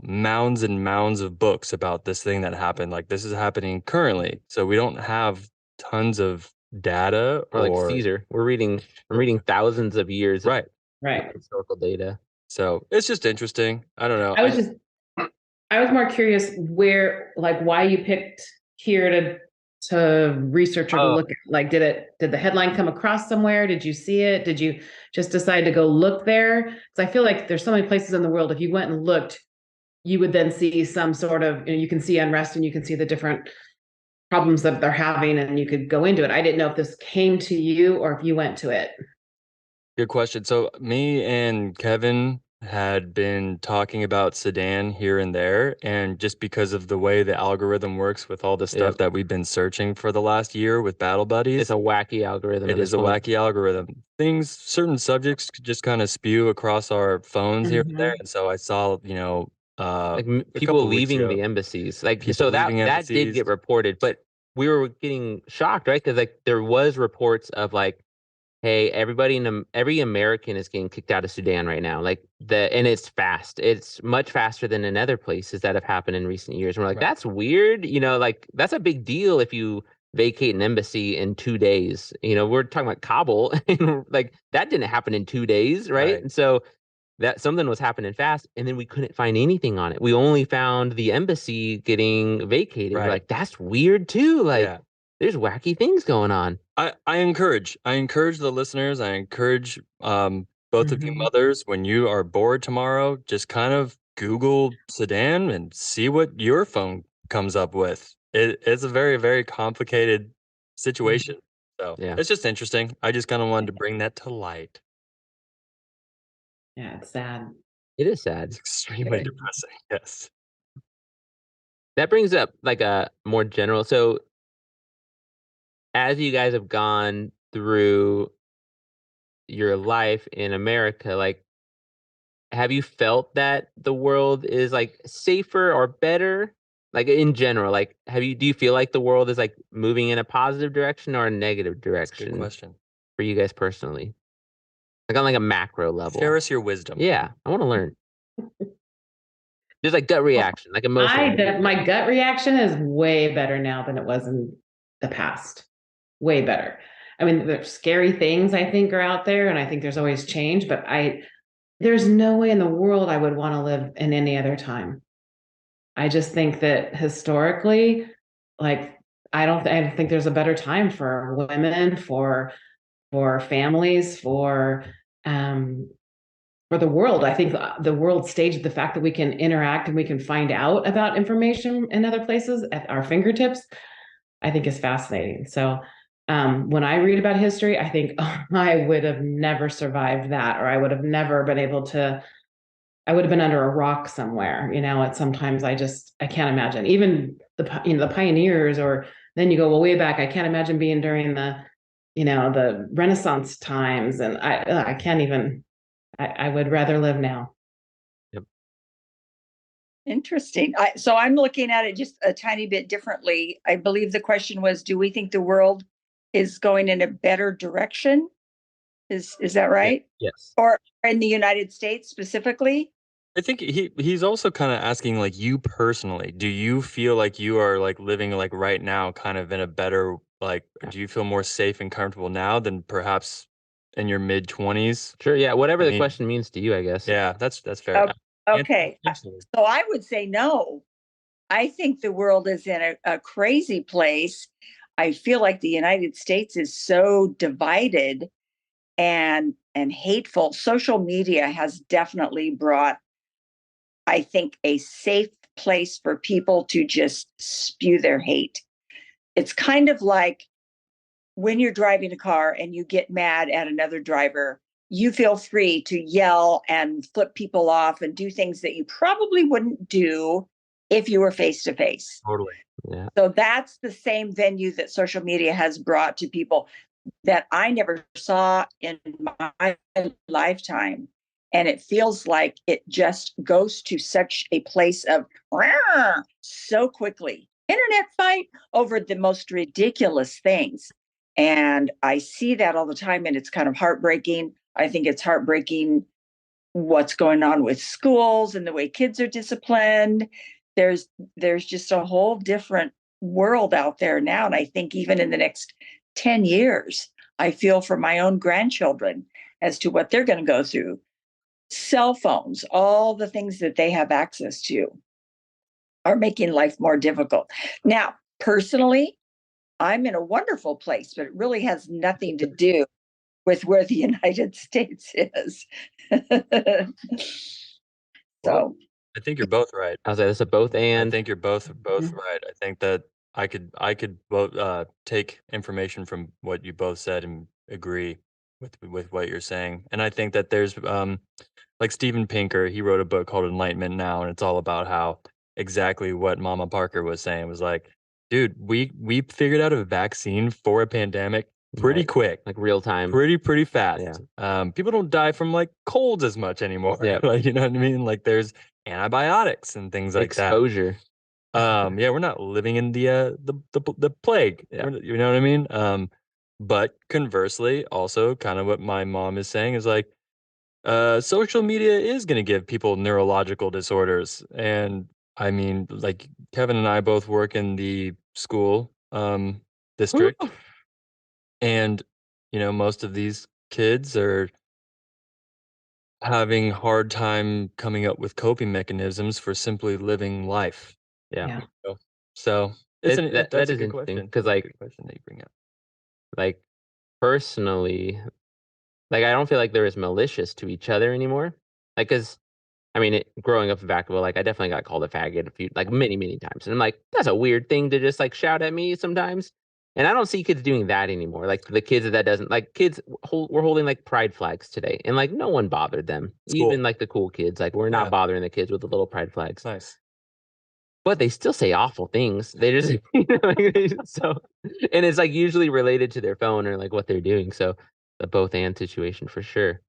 mounds and mounds of books about this thing that happened. Like, this is happening currently. So we don't have tons of data Or like Caesar. I'm reading thousands of years of Right. historical data. So it's just interesting. I don't know. I was more curious why you picked here to research or to look at. Like, did the headline come across somewhere? Did you see it? Did you just decide to go look there? Because I feel like there's so many places in the world, if you went and looked, you would then see some sort of, you can see unrest and you can see the different problems that they're having, and you could go into it. I didn't know if this came to you or if you went to it. Good question. So me and Kevin had been talking about Sudan here and there, and just because of the way the algorithm works with all the stuff that we've been searching for the last year with Battle Buddies. It's a wacky algorithm. It is a wacky algorithm. Certain subjects just kind of spew across our phones here and there. And so I saw, like a people couple weeks leaving ago, the embassies, like people so that leaving that did embassies. get reported, but we were getting shocked, right? Because like there was reports of like, hey, every American is getting kicked out of Sudan right now. Like and it's fast. It's much faster than in other places that have happened in recent years. And we're like, that's weird. Like that's a big deal if you vacate an embassy in 2 days. We're talking about Kabul, and like that didn't happen in 2 days, right? And so that something was happening fast, and then we couldn't find anything on it. We only found the embassy getting vacated. We're like, that's weird too. Like, there's wacky things going on. I encourage the listeners. I encourage both of you mothers, when you are bored tomorrow, just kind of Google Sudan and see what your phone comes up with. It's a very, very complicated situation. So it's just interesting. I just kind of wanted to bring that to light. Yeah, it's sad. It is sad. It's extremely depressing. Yes. That brings up like a more general. So as you guys have gone through your life in America, like, have you felt that the world is like safer or better? Like in general, like do you feel like the world is like moving in a positive direction or a negative direction? That's a good question. For you guys personally. Like on like a macro level. Share us your wisdom. Yeah, I want to learn. Just like gut reaction, like emotion. My gut reaction is way better now than it was in the past. Way better. I mean, there's scary things I think are out there, and I think there's always change, but there's no way in the world I would want to live in any other time. I just think that historically, like, I don't think there's a better time for women, for families, for the world. I think the world stage, the fact that we can interact and we can find out about information in other places at our fingertips, I think is fascinating. So when I read about history, I think, oh, I would have never survived that, or I would have never been able to, I would have been under a rock somewhere, sometimes I can't imagine. Even the pioneers, or then you go, well, way back, I can't imagine being during the Renaissance times. And I can't even, I would rather live now. Yep. Interesting. So I'm looking at it just a tiny bit differently. I believe the question was, do we think the world is going in a better direction. Is that right? Yes. Or in the United States specifically? I think he's also kind of asking like you personally. Do you feel like you are like living like right now kind of in a better like do you feel more safe and comfortable now than perhaps in your mid 20s? Sure. Yeah. Whatever I the mean, question means to you, I guess. yeah, that's fair. Okay. Answer. So I would say no. I think the world is in a crazy place. I feel like the United States is so divided and hateful. Social media has definitely brought, I think, a safe place for people to just spew their hate. It's kind of like when you're driving a car and you get mad at another driver, you feel free to yell and flip people off and do things that you probably wouldn't do if you were face to face. Totally. Yeah. So that's the same venue that social media has brought to people that I never saw in my lifetime. And it feels like it just goes to such a place of so quickly. Internet fight over the most ridiculous things. And I see that all the time, and it's kind of heartbreaking. I think it's heartbreaking what's going on with schools and the way kids are disciplined. There's just a whole different world out there now. And I think even in the next 10 years, I feel for my own grandchildren as to what they're going to go through. Cell phones, all the things that they have access to are making life more difficult. Now, personally, I'm in a wonderful place, but it really has nothing to do with where the United States is. So I think you're both right. I was like, that's a both I and. think you're both right. I think that I could both take information from what you both said and agree with what you're saying. And I think that there's like Steven Pinker, he wrote a book called Enlightenment Now, and it's all about how exactly what Mama Parker was saying. It was like, dude, we figured out a vaccine for a pandemic pretty Right. quick, Like real time. pretty fast. Yeah. People don't die from like colds as much anymore. Yeah. Like, you know what I mean? Like there's antibiotics and things like that. Exposure. Yeah, we're not living in the plague. Yeah. You know what I mean? But conversely, also kind of what my mom is saying is like, social media is going to give people neurological disorders. And I mean, like Kevin and I both work in the school district, and you know, most of these kids are having hard time coming up with coping mechanisms for simply living life. Yeah. So it's That that's a is good interesting question. because That's a like good question that you bring up. like personally, like I don't feel like they're as malicious to each other anymore. Like, cause I mean, growing up in Vacaville, like I definitely got called a faggot a few, like many times, and I'm like, that's a weird thing to just like shout at me sometimes. And I don't see kids doing that anymore. Like the kids that doesn't like kids we're holding like pride flags today, and like no one bothered them, Cool. even like the cool kids. Like we're not Yeah. bothering the kids with the little pride flags. Nice. But they still say awful things. They just, so, and it's like usually related to their phone or like what they're doing. So the both and situation for sure.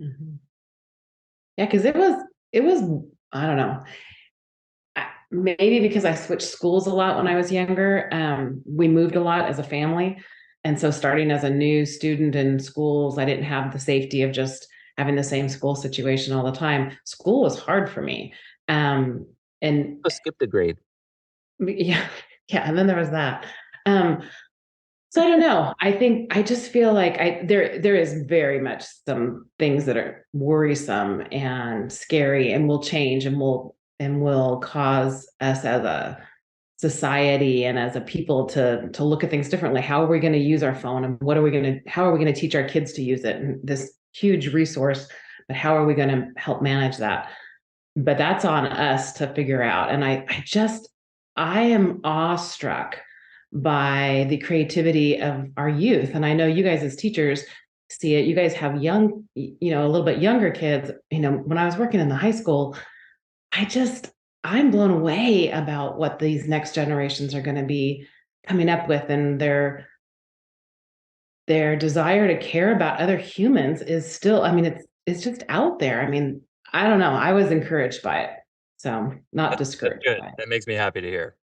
Mhm. Yeah, because it was I don't know. Maybe because I switched schools a lot when I was younger. We moved a lot as a family, and so starting as a new student in schools, I didn't have the safety of just having the same school situation all the time. School was hard for me, and Skip the grade. yeah, yeah, and then there was that. So I don't know. I just feel like there is very much some things that are worrisome and scary and will change and will cause us as a society and as a people to look at things differently. How are we going to use our phone, and how are we going to teach our kids to use it? And this huge resource, but how are we going to help manage that? But that's on us to figure out. And I am awestruck by the creativity of our youth. And I know you guys as teachers see it. You guys have young, a little bit younger kids. When I was working in the high school, I'm blown away about what these next generations are going to be coming up with, and their desire to care about other humans is still, I mean, it's just out there. I mean, I don't know. I was encouraged by it. So not That's discouraged good. by it. That makes me happy to hear.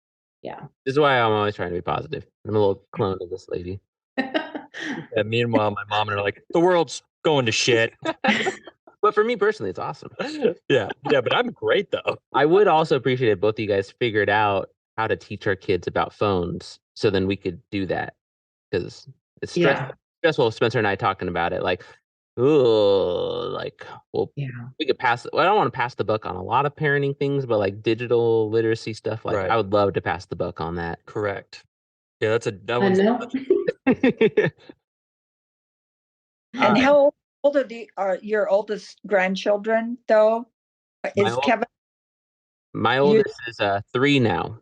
Yeah. This is why I'm always trying to be positive. I'm a little clone of this lady. Yeah, meanwhile, my mom and her are like, the world's going to shit. But for me personally, it's awesome. Yeah, but I'm great though. I would also appreciate if both of you guys figured out how to teach our kids about phones, so then we could do that, because it's Yeah. stressful. Spencer and I talking about it, like, ooh, like, well, Yeah. we could pass. Well, I don't want to pass the buck on a lot of parenting things, but like digital literacy stuff, like Right. I would love to pass the buck on that. Correct. Yeah, that I one's know. And Uh, how old are your oldest grandchildren, though? my Is old, Kevin my you? oldest is 3 now.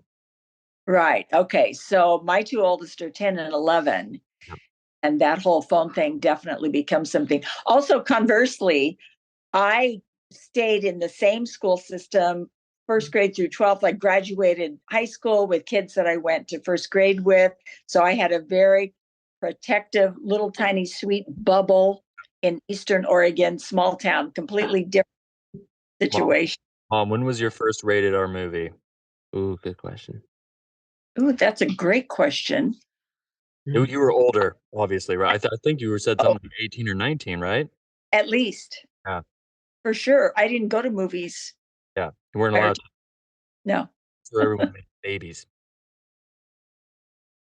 Right. Okay. So my two oldest are 10 and 11. Yep. And that whole phone thing definitely becomes something. Also, conversely, I stayed in the same school system, first grade through 12th. I graduated high school with kids that I went to first grade with. So I had a very protective, little tiny sweet bubble in Eastern Oregon, small town, completely different situation. Mom, when was your first rated R movie? Ooh, good question. Ooh, that's a great question. You were older, obviously, right? I think you said Oh, something like 18 or 19, right? at least, Yeah, for sure. I didn't go to movies. yeah. You weren't prior allowed to- to, No. so everyone made babies.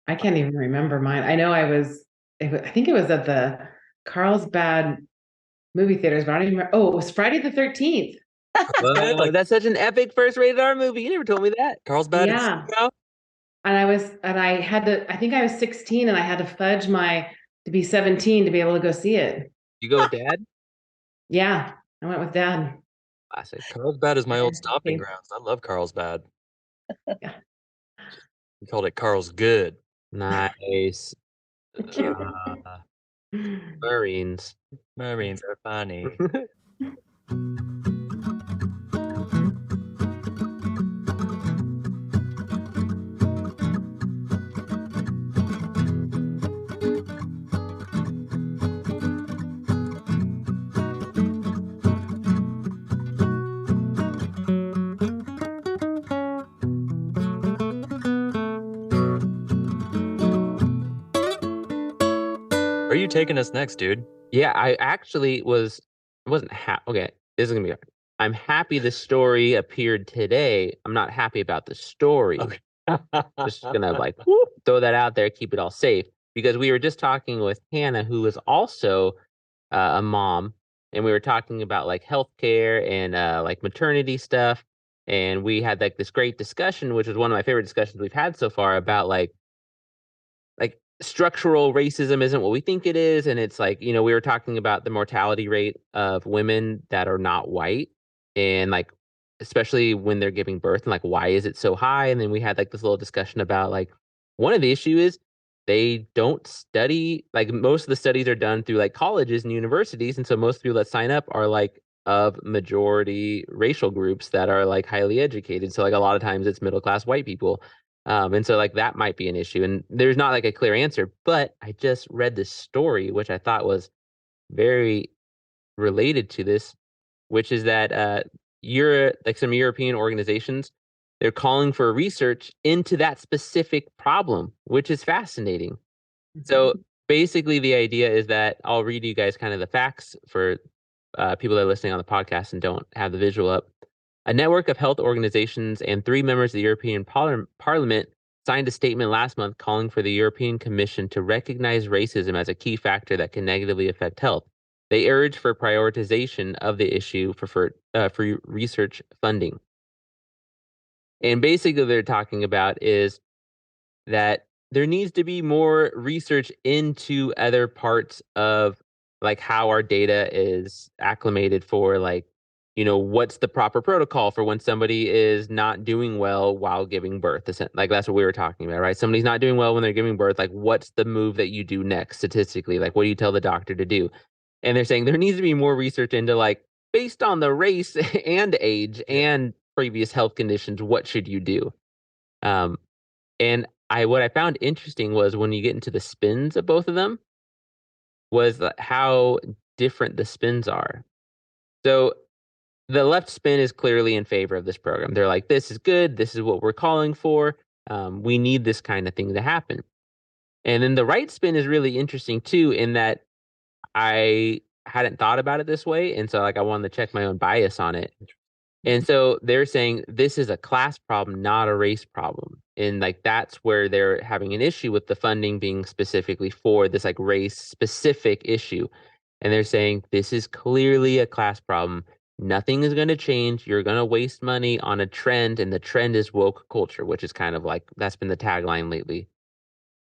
I can't even remember mine. I know I think it was at the Carlsbad movie theaters, but I don't even remember. Oh, it was Friday the 13th. Carlsbad, like That's such an epic first rated R movie. You never told me that. Carlsbad is Yeah. now? And I had to, I think I was 16 and I had to fudge to be 17 to be able to go see it. You go with Dad? Yeah. I went with dad. Classic. Carlsbad is my old stomping Okay. grounds. I love Carlsbad. Yeah. We called it Carl's Good. Nice. Uh, Marines. Marines are funny. Where are you taking us next, dude? Yeah, I actually wasn't okay, this is gonna be hard. I'm happy the story appeared today. I'm not happy about the story. Okay. Just gonna like whoop, throw that out there, keep it all safe. Because we were just talking with Hannah, who is also a mom, and we were talking about like healthcare and like maternity stuff. And we had like this great discussion, which was one of my favorite discussions we've had so far about like structural racism isn't what we think it is. And it's like, we were talking about the mortality rate of women that are not white, and like especially when they're giving birth, and like why is it so high. And then we had like this little discussion about like one of the issue is they don't study, like most of the studies are done through like colleges and universities, and so most people that sign up are like of majority racial groups that are like highly educated, so like a lot of times it's middle class white people. And so like that might be an issue. And there's not like a clear answer, but I just read this story, which I thought was very related to this, which is that like some European organizations, they're calling for research into that specific problem, which is fascinating. So basically the idea is that I'll read you guys kind of the facts for people that are listening on the podcast and don't have the visual up. A network of health organizations and 3 members of the European Parliament signed a statement last month calling for the European Commission to recognize racism as a key factor that can negatively affect health. They urge for prioritization of the issue for research funding. And basically, what they're talking about is that there needs to be more research into other parts of like how our data is acclimated for like, what's the proper protocol for when somebody is not doing well while giving birth. Like that's what we were talking about, right? Somebody's not doing well when they're giving birth. Like what's the move that you do next statistically? Like what do you tell the doctor to do? And they're saying there needs to be more research into like based on the race and age and previous health conditions, what should you do? Um, and what I found interesting was when you get into the spins of both of them was how different the spins are. So the left spin is clearly in favor of this program. They're like, this is good. This is what we're calling for. We need this kind of thing to happen. And then the right spin is really interesting too, in that I hadn't thought about it this way, and so like I wanted to check my own bias on it. And so they're saying this is a class problem, not a race problem. And like that's where they're having an issue with the funding being specifically for this like race specific issue. And they're saying this is clearly a class problem. Nothing is going to change. You're going to waste money on a trend, and the trend is woke culture, which is kind of like that's been the tagline lately.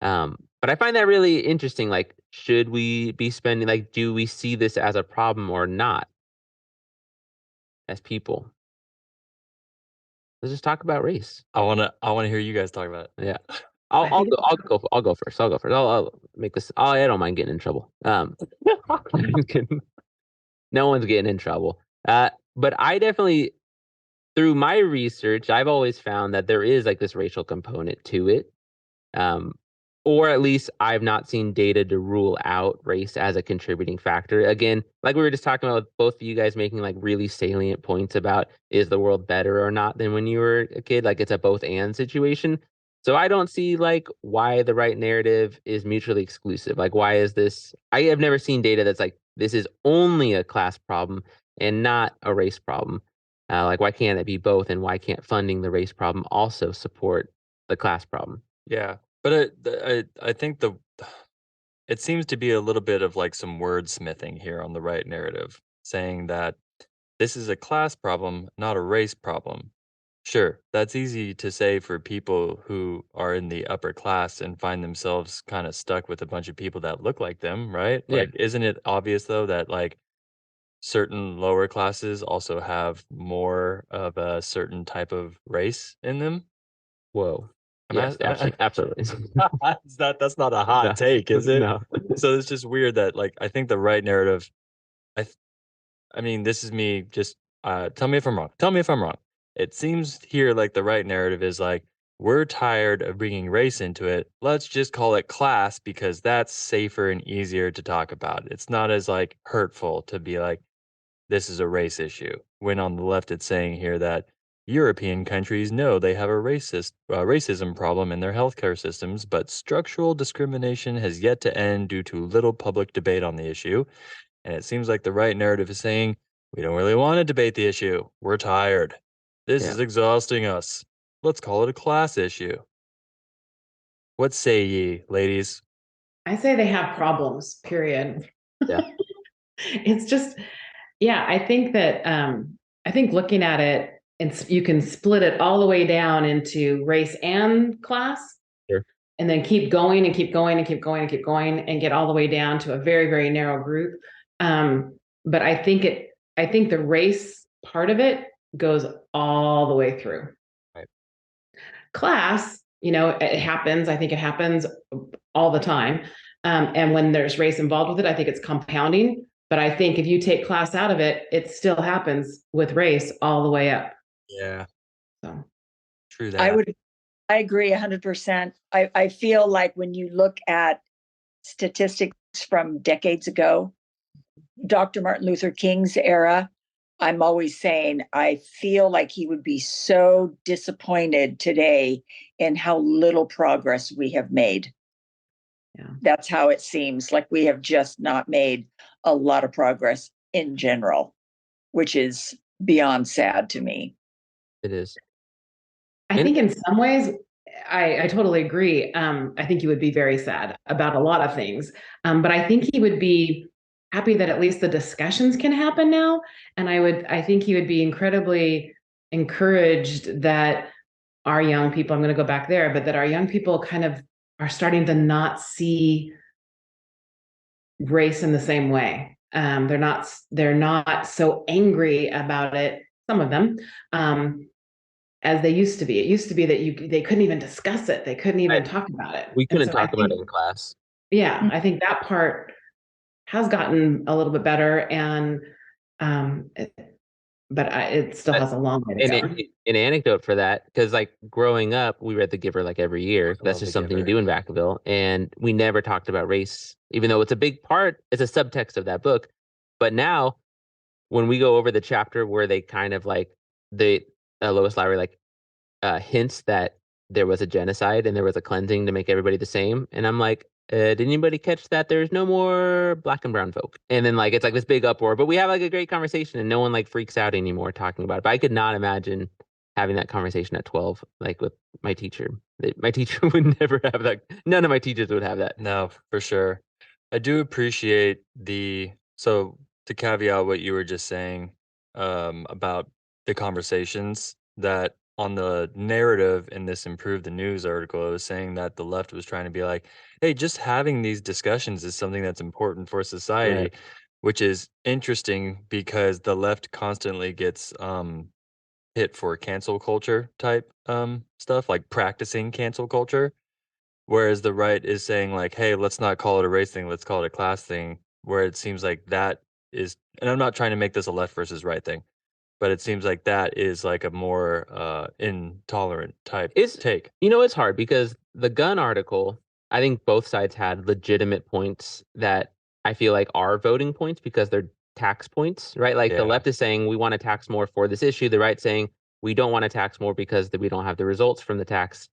But I find that really interesting. Like, should we be spending, like, do we see this as a problem or not as people? Let's just talk about race. I wanna hear you guys talk about it. Yeah. I think I'll go first. I'll go first. I'll make this. Oh, I don't mind getting in trouble. Just kidding. No one's getting in trouble. But I definitely, through my research, I've always found that there is like this racial component to it. Um, or at least I've not seen data to rule out race as a contributing factor. Again, like we were just talking about, with both of you guys making like really salient points about is the world better or not than when you were a kid? Like it's a both and situation. So I don't see like why the right narrative is mutually exclusive. Like why is this? I have never seen data that's like this is only a class problem and not a race problem. Like why can't it be both, and why can't funding the race problem also support the class problem? Yeah, but I think it seems to be a little bit of like some wordsmithing here on the right narrative, saying that this is a class problem, not a race problem. Sure, that's easy to say for people who are in the upper class and find themselves kind of stuck with a bunch of people that look like them, right? Yeah. Like, isn't it obvious though that like certain lower classes also have more of a certain type of race in them? Whoa. Am I, Yes, am I, absolutely. that's not a hot No, take, is it? no. So it's just weird that like I think the right narrative. I th- I mean, this is me. Just tell me if I'm wrong. Tell me if I'm wrong. It seems here like the right narrative is like we're tired of bringing race into it. Let's just call it class because that's safer and easier to talk about. It's not as like hurtful to be like this is a race issue. When on the left, it's saying here that European countries know they have a racism problem in their healthcare systems, but structural discrimination has yet to end due to little public debate on the issue. And it seems like the right narrative is saying, we don't really want to debate the issue. We're tired. This Yeah. is exhausting us. Let's call it a class issue. What say ye, ladies? I say they have problems, period. Yeah. It's just, yeah, I think looking at it, and you can split it all the way down into race and class, Sure. and then keep going and keep going and keep going and keep going and get all the way down to a very, very narrow group. But I think the race part of it goes all the way through. Right. Class, it happens. I think it happens all the time. And when there's race involved with it, I think it's compounding. But I think if you take class out of it, it still happens with race all the way up. Yeah, So true that. I agree 100%. I feel like when you look at statistics from decades ago, Dr. Martin Luther King's era, I'm always saying I feel like he would be so disappointed today in how little progress we have made. Yeah. That's how it seems like we have just not made a lot of progress in general, which is beyond sad to me. It is. I think in some ways, I totally agree. I think he would be very sad about a lot of things. But I think he would be happy that at least the discussions can happen now. And I think he would be incredibly encouraged that our young people, I'm going to go back there, but that our young people kind of are starting to not see race in the same way. They're not so angry about it, some of them, as they used to be. It used to be that they couldn't even discuss it. They couldn't even talk about it. We And couldn't so I talk about think, it in class. yeah, I think that part has gotten a little bit better, and but it still has a long way to go. An anecdote for that, because like growing up, we read The Giver like every year. That's love just The something you Giver. do in Vacaville, and we never talked about race, even though it's a big part. It's a subtext of that book. But now, when we go over the chapter where they kind of like the Lois Lowry like hints that there was a genocide and there was a cleansing to make everybody the same. And I'm like, did anybody catch that? There's no more black and brown folk. And then like it's like this big uproar, but we have like a great conversation and no one like freaks out anymore talking about it. But I could not imagine having that conversation at 12, like with my teacher. My teacher would never have that. None of my teachers would have that. No, for sure. I do appreciate so to caveat what you were just saying about the conversations that on the narrative in this Improve the News article, it was saying that the left was trying to be like, hey, just having these discussions is something that's important for society, Right. which is interesting because the left constantly gets hit for cancel culture type stuff, like practicing cancel culture. Whereas the right is saying like, "Hey, let's not call it a race thing, let's call it a class thing," where it seems like that is, and I'm not trying to make this a left versus right thing, but it seems like that is like a more, intolerant type It's take. it's hard because the gun article, I think both sides had legitimate points that I feel like are voting points because they're tax points, right? Like the Yeah, left is saying we want to tax more for this issue, the right saying we don't want to tax more because we don't have the results from the tax.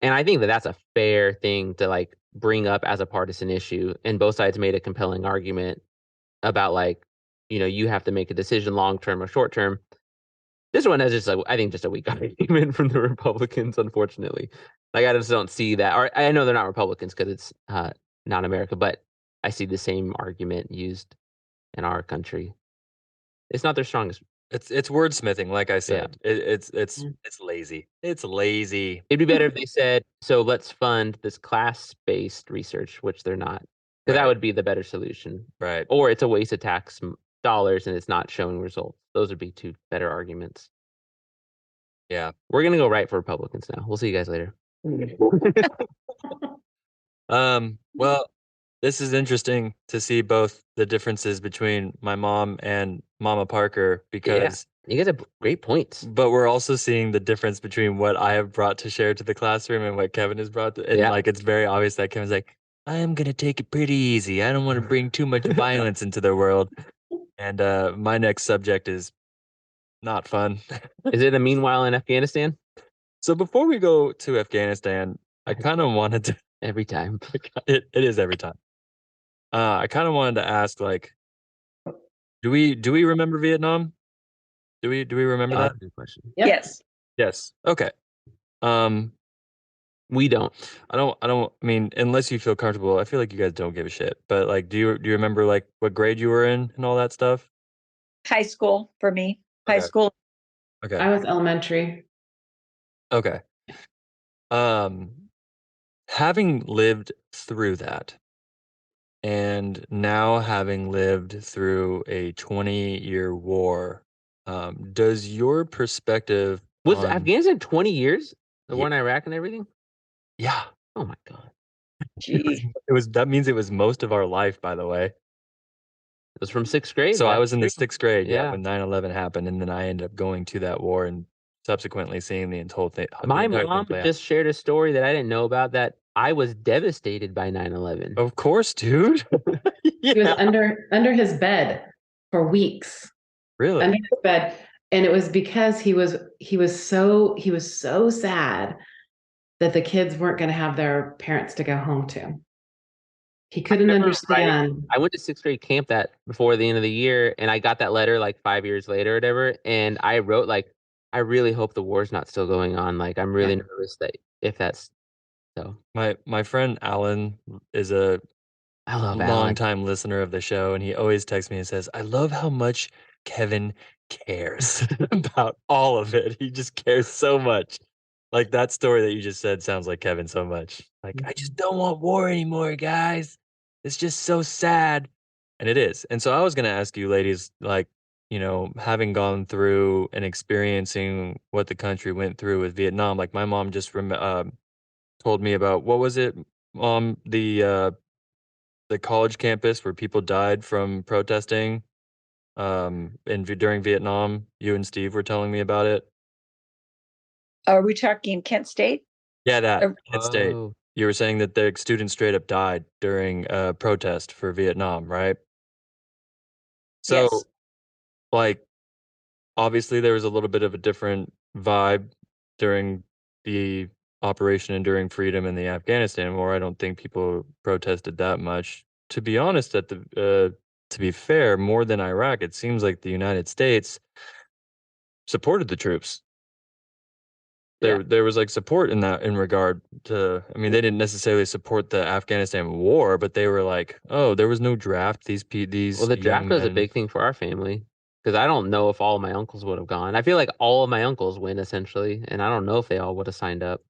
And I think that that's a fair thing to like bring up as a partisan issue. And both sides made a compelling argument about like, you have to make a decision long term or short term. This one has just I think just a weak argument from the Republicans, unfortunately. Like I just don't see that. Or I know they're not Republicans because it's not America, but I see the same argument used in our country. It's not their strongest. it's wordsmithing, like I Yeah. said. It's it's Mm. it's lazy. It's lazy. It'd be better if they said, so let's fund this class-based research, which they're not, because that Right, would be the better solution. right. Or it's a waste of tax dollars and it's not showing results. Those would be two better arguments. Yeah. We're gonna go right for Republicans now. We'll see you guys later. Well, this is interesting to see both the differences between my mom and Mama Parker Yeah, because you guys have great points. but we're also seeing the difference between what I have brought to share to the classroom and what Kevin has brought and, Yeah. like, it's very obvious that Kevin's like, "I am gonna take it pretty easy. I don't wanna bring too much violence into the world." And, my next subject is not fun. Is it a meanwhile in Afghanistan? So before we go to Afghanistan, I kinda wanted to Every time. it is every time. I kinda wanted to ask, like, do we remember Vietnam? Do we remember That's that? a good question. Yep. Yes. Yes. Okay. Um We don't. I mean, unless you feel comfortable, I feel like you guys don't give a shit. But like, do you remember like what grade you were in and all that stuff? High school for me. High Okay. school. Okay. I was elementary. Okay. Um, having lived through that and now having lived through a 20-year war, does your perspective Was on Afghanistan 20 years? The yeah, war in Iraq and everything? yeah, Oh my God. Gee. it was that means it was most of our life, by the way. It was from sixth grade. So I That's was in the true. 6th grade, yeah, Yeah. when 9/11 happened, and then I ended up going to that war and subsequently seeing the My entire thing mom play out. just shared a story that I didn't know about that I was devastated by 9/11. Of course, dude. He was Yeah. under his bed for weeks. Really? Under his bed. And it was because he was so sad that the kids weren't going to have their parents to go home to. He I couldn't remember writing, understand. I went to sixth grade camp that before the end of the year, and I got that letter like 5 years later or whatever. And I wrote like, I really hope the war's not still going on. Like, I'm Yeah. really nervous that if that's so. My friend Alan is a I love Alan. longtime listener of the show, and he always texts me and says, "I love how much Kevin cares about all of it. He just cares so much." Like that story that you just said sounds like Kevin so much. Like, I just don't want war anymore, guys. It's just so sad. And it is. And so I was gonna ask you ladies, like, having gone through and experiencing what the country went through with Vietnam, like my mom just told me about what was it, the college campus where people died from protesting during Vietnam. You and Steve were telling me about it. Are we talking Kent State? Yeah, that Or Kent State. Oh, You were saying that the students straight up died during a protest for Vietnam, right? yes. So, like, obviously there was a little bit of a different vibe during the Operation Enduring Freedom in the Afghanistan war, I don't think people protested that much. To be honest, to be fair, more than Iraq, it seems like the United States supported the troops. There was like support in regard to, I mean, they didn't necessarily support the Afghanistan war, but they were like, oh, there was no draft. These Well, the draft young was a men. big thing for our family because I don't know if all of my uncles would have gone. I feel like all of my uncles went essentially, and I don't know if they all would have signed up.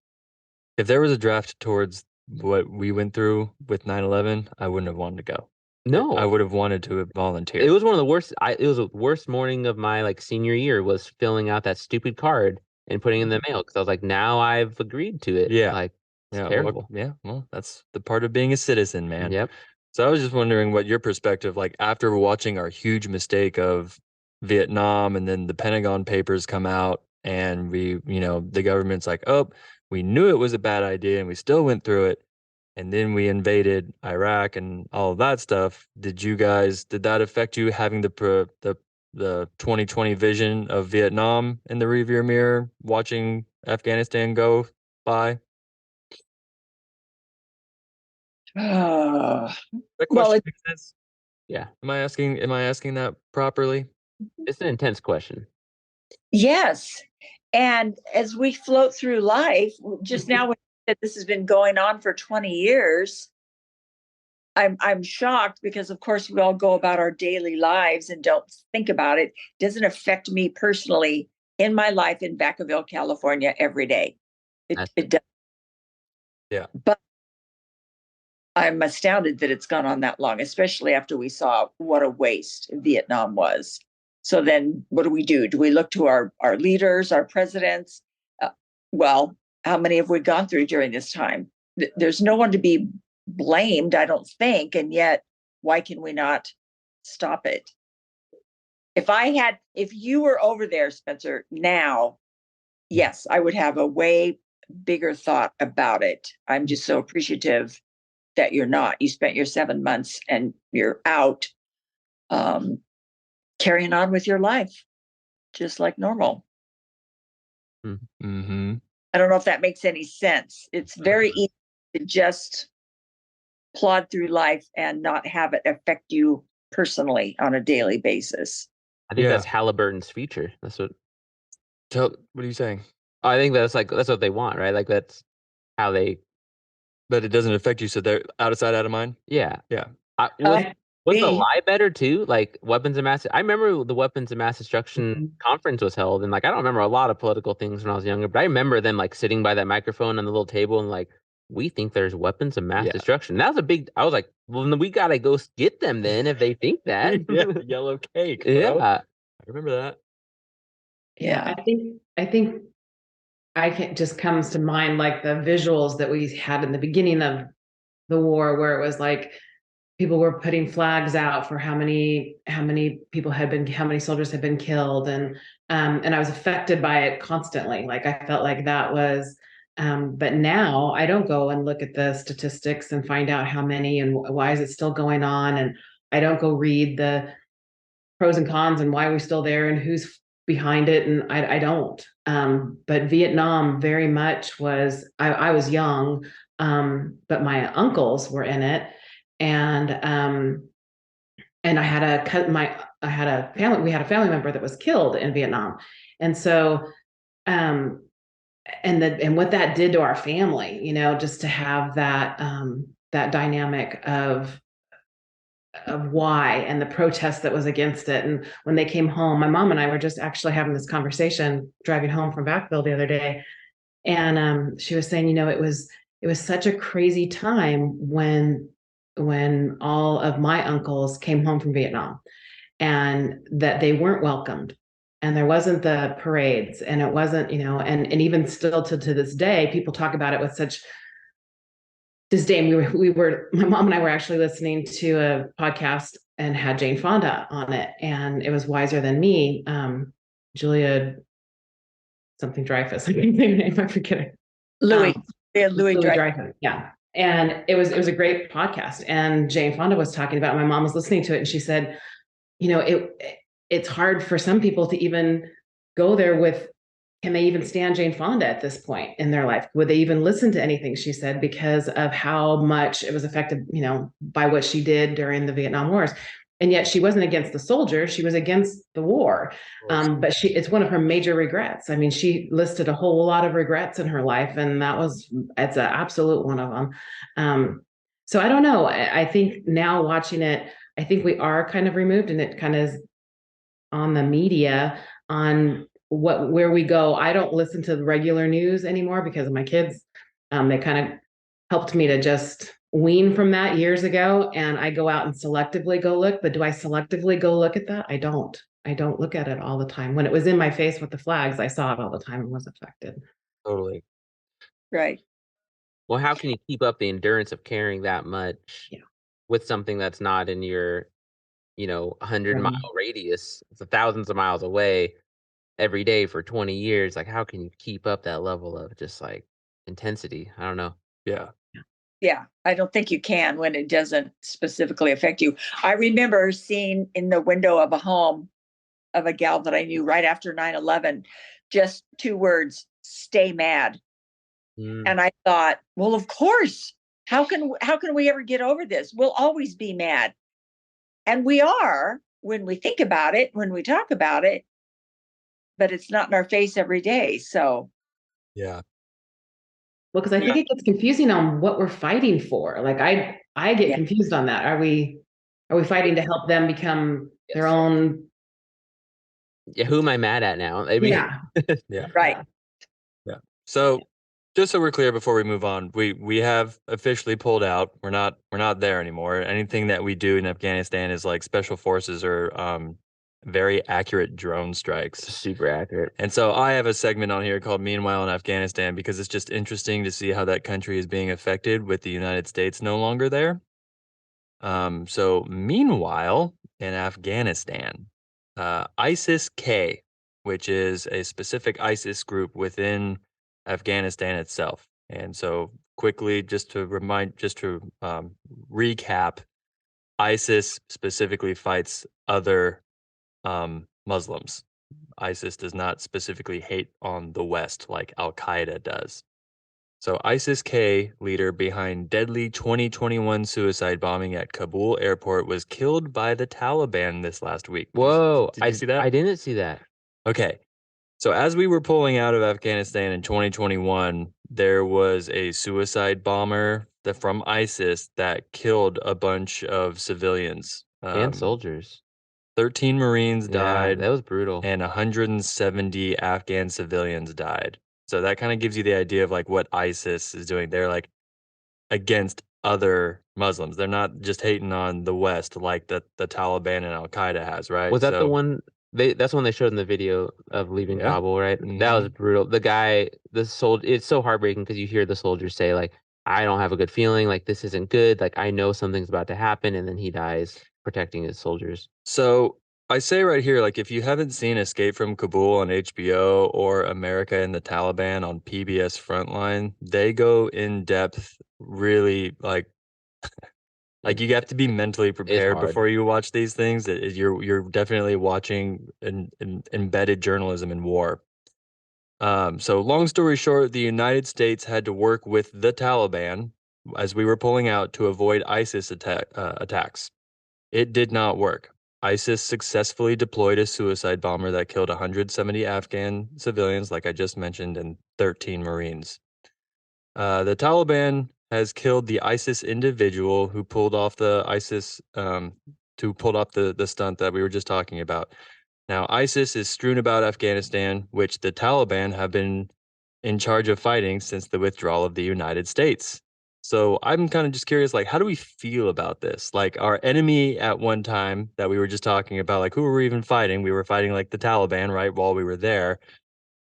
If there was a draft towards what we went through with 9/11, I wouldn't have wanted to go. No, I would have wanted to volunteer. it was one of the worst. It was the worst morning of my like senior year was filling out that stupid card and putting it in the mail because I was like, now I've agreed to it. Yeah. Like it's Yeah, terrible. well, that's the part of being a citizen, man. Yep. So I was just wondering what your perspective, like after watching our huge mistake of Vietnam and then the Pentagon Papers come out and the government's like, oh, we knew it was a bad idea and we still went through it. And then we invaded Iraq and all of that stuff. Did that affect you having the 2020 vision of Vietnam in the rearview mirror, watching Afghanistan go by? That Well, question makes sense. Yeah. Am I asking that properly? It's an intense question. yes. And as we float through life, just now when you said this has been going on for 20 years, I'm shocked because of course we all go about our daily lives and don't think about it. It doesn't affect me personally in my life in Vacaville, California every day. It does. Yeah. But I'm astounded that it's gone on that long, especially after we saw what a waste Vietnam was. So then what do? Do we look to our leaders, our presidents? Well, how many have we gone through during this time? There's no one to be blamed, I don't think. And yet, why can we not stop it? If you were over there, Spencer, now, yes, I would have a way bigger thought about it. I'm just so appreciative that you're not. You spent your 7 months and you're out. Carrying on with your life, just like normal. Mm-hmm. I don't know if that makes any sense. It's very easy to just plod through life and not have it affect you personally on a daily basis. I think that's Halliburton's feature. That's what. What are you saying? I think that's what they want, right? Like that's how they. But it doesn't affect you, so they're out of sight, out of mind. Yeah. Yeah. Was the lie better too? Like weapons of mass. I remember the weapons of mass destruction conference was held, and like I don't remember a lot of political things when I was younger, but I remember them like sitting by that microphone on the little table and like, we think there's weapons of mass destruction. That was a big. I was like, well, then we gotta go get them then if they think that. Yeah, yellow cake. Bro. Yeah, I remember that. Yeah, I think just comes to mind like the visuals that we had in the beginning of the war, where it was like people were putting flags out for how many soldiers had been killed, and I was affected by it constantly. Like I felt like that was, but now I don't go and look at the statistics and find out how many and why is it still going on, and I don't go read the pros and cons and why we're still there and who's behind it, and I don't. But Vietnam very much was. I was young, but my uncles were in it. And I had a family member that was killed in Vietnam. And so, and what that did to our family, just to have that, that dynamic of why and the protest that was against it. And when they came home, my mom and I were just actually having this conversation driving home from Vacaville the other day. And she was saying, it was such a crazy time when all of my uncles came home from Vietnam and that they weren't welcomed and there wasn't the parades and it wasn't, and even still to this day, people talk about it with such disdain. My mom and I were actually listening to a podcast and had Jane Fonda on it, and it was Wiser Than Me. Julia something Dreyfus. I can't think of her name. I forget it. Louis Dreyfus. Yeah. And it was a great podcast. And Jane Fonda was talking about, my mom was listening to it and she said, it's hard for some people to even go there with can they even stand Jane Fonda at this point in their life? Would they even listen to anything she said because of how much it was affected, by what she did during the Vietnam Wars? And yet she wasn't against the soldiers; she was against the war. But it's one of her major regrets. I mean, she listed a whole lot of regrets in her life, and it's an absolute one of them. So I don't know. I think now watching it, I think we are kind of removed, and it kind of is on the media on where we go. I don't listen to the regular news anymore because of my kids. They kind of helped me to just wean from that years ago, and I go out and selectively go look. But do I selectively go look at that? I don't look at it all the time. When it was in my face with the flags, I saw it all the time and was affected. Totally. Right. Well, how can you keep up the endurance of carrying that much Yeah. with something that's not in your, 100-mile radius? It's thousands of miles away every day for 20 years. Like, how can you keep up that level of just like intensity? I don't know. Yeah. Yeah, I don't think you can when it doesn't specifically affect you. I remember seeing in the window of a home of a gal that I knew right after 9/11, just 2 words, "Stay mad." Mm, And I thought, well, of course. How can we ever get over this? We'll always be mad. And we are when we think about it, when we talk about it, but it's not in our face every day. So, Yeah. Well, because I think it gets confusing on what we're fighting for. Like I get yeah, confused on that. Are we fighting to help them become their yes. own? Yeah, who am I mad at now? I mean, Yeah. Yeah. right. Yeah. So just so we're clear before we move on, we have officially pulled out. We're not there anymore. Anything that we do in Afghanistan is like special forces or very accurate drone strikes. super accurate. And so I have a segment on here called Meanwhile in Afghanistan because it's just interesting to see how that country is being affected with the United States no longer there. So meanwhile in Afghanistan, ISIS-K, which is a specific ISIS group within Afghanistan itself. And so quickly, just to recap, ISIS specifically fights other Muslims. ISIS does not specifically hate on the West like Al-Qaeda does. So ISIS-K leader behind deadly 2021 suicide bombing at Kabul airport was killed by the Taliban this last week. Whoa, Did you see that? I didn't see that. Okay. So as we were pulling out of Afghanistan in 2021, there was a suicide bomber from ISIS that killed a bunch of civilians. And soldiers. 13 Marines Yeah, died that was brutal. and 170 Afghan civilians died. So that kind of gives you the idea of like what ISIS is doing. They're like against other Muslims. They're not just hating on the West like the Taliban and Al Qaeda has, right? Was that the one that's the one they showed in the video of leaving Yeah. Kabul, right? That was brutal. The guy, the soldier, it's so heartbreaking because you hear the soldiers say, like, I don't have a good feeling, like this isn't good, like I know something's about to happen, and then he dies protecting his soldiers. So I say right here, like if you haven't seen Escape from Kabul on HBO or America and the Taliban on PBS Frontline, they go in depth, really like you have to be mentally prepared hard. before you watch these things. You're definitely watching an embedded journalism in war. So long story short, the United States had to work with the Taliban as we were pulling out to avoid ISIS attacks. It did not work. ISIS successfully deployed a suicide bomber that killed 170 Afghan civilians, like I just mentioned, and 13 Marines. The Taliban has killed the ISIS individual who pulled off the stunt that we were just talking about. Now, ISIS is strewn about Afghanistan, which the Taliban have been in charge of fighting since the withdrawal of the United States. So I'm kind of just curious, like, how do we feel about this? Like, our enemy at one time that we were just talking about, like, who were we even fighting? We were fighting like the Taliban, right, while we were there.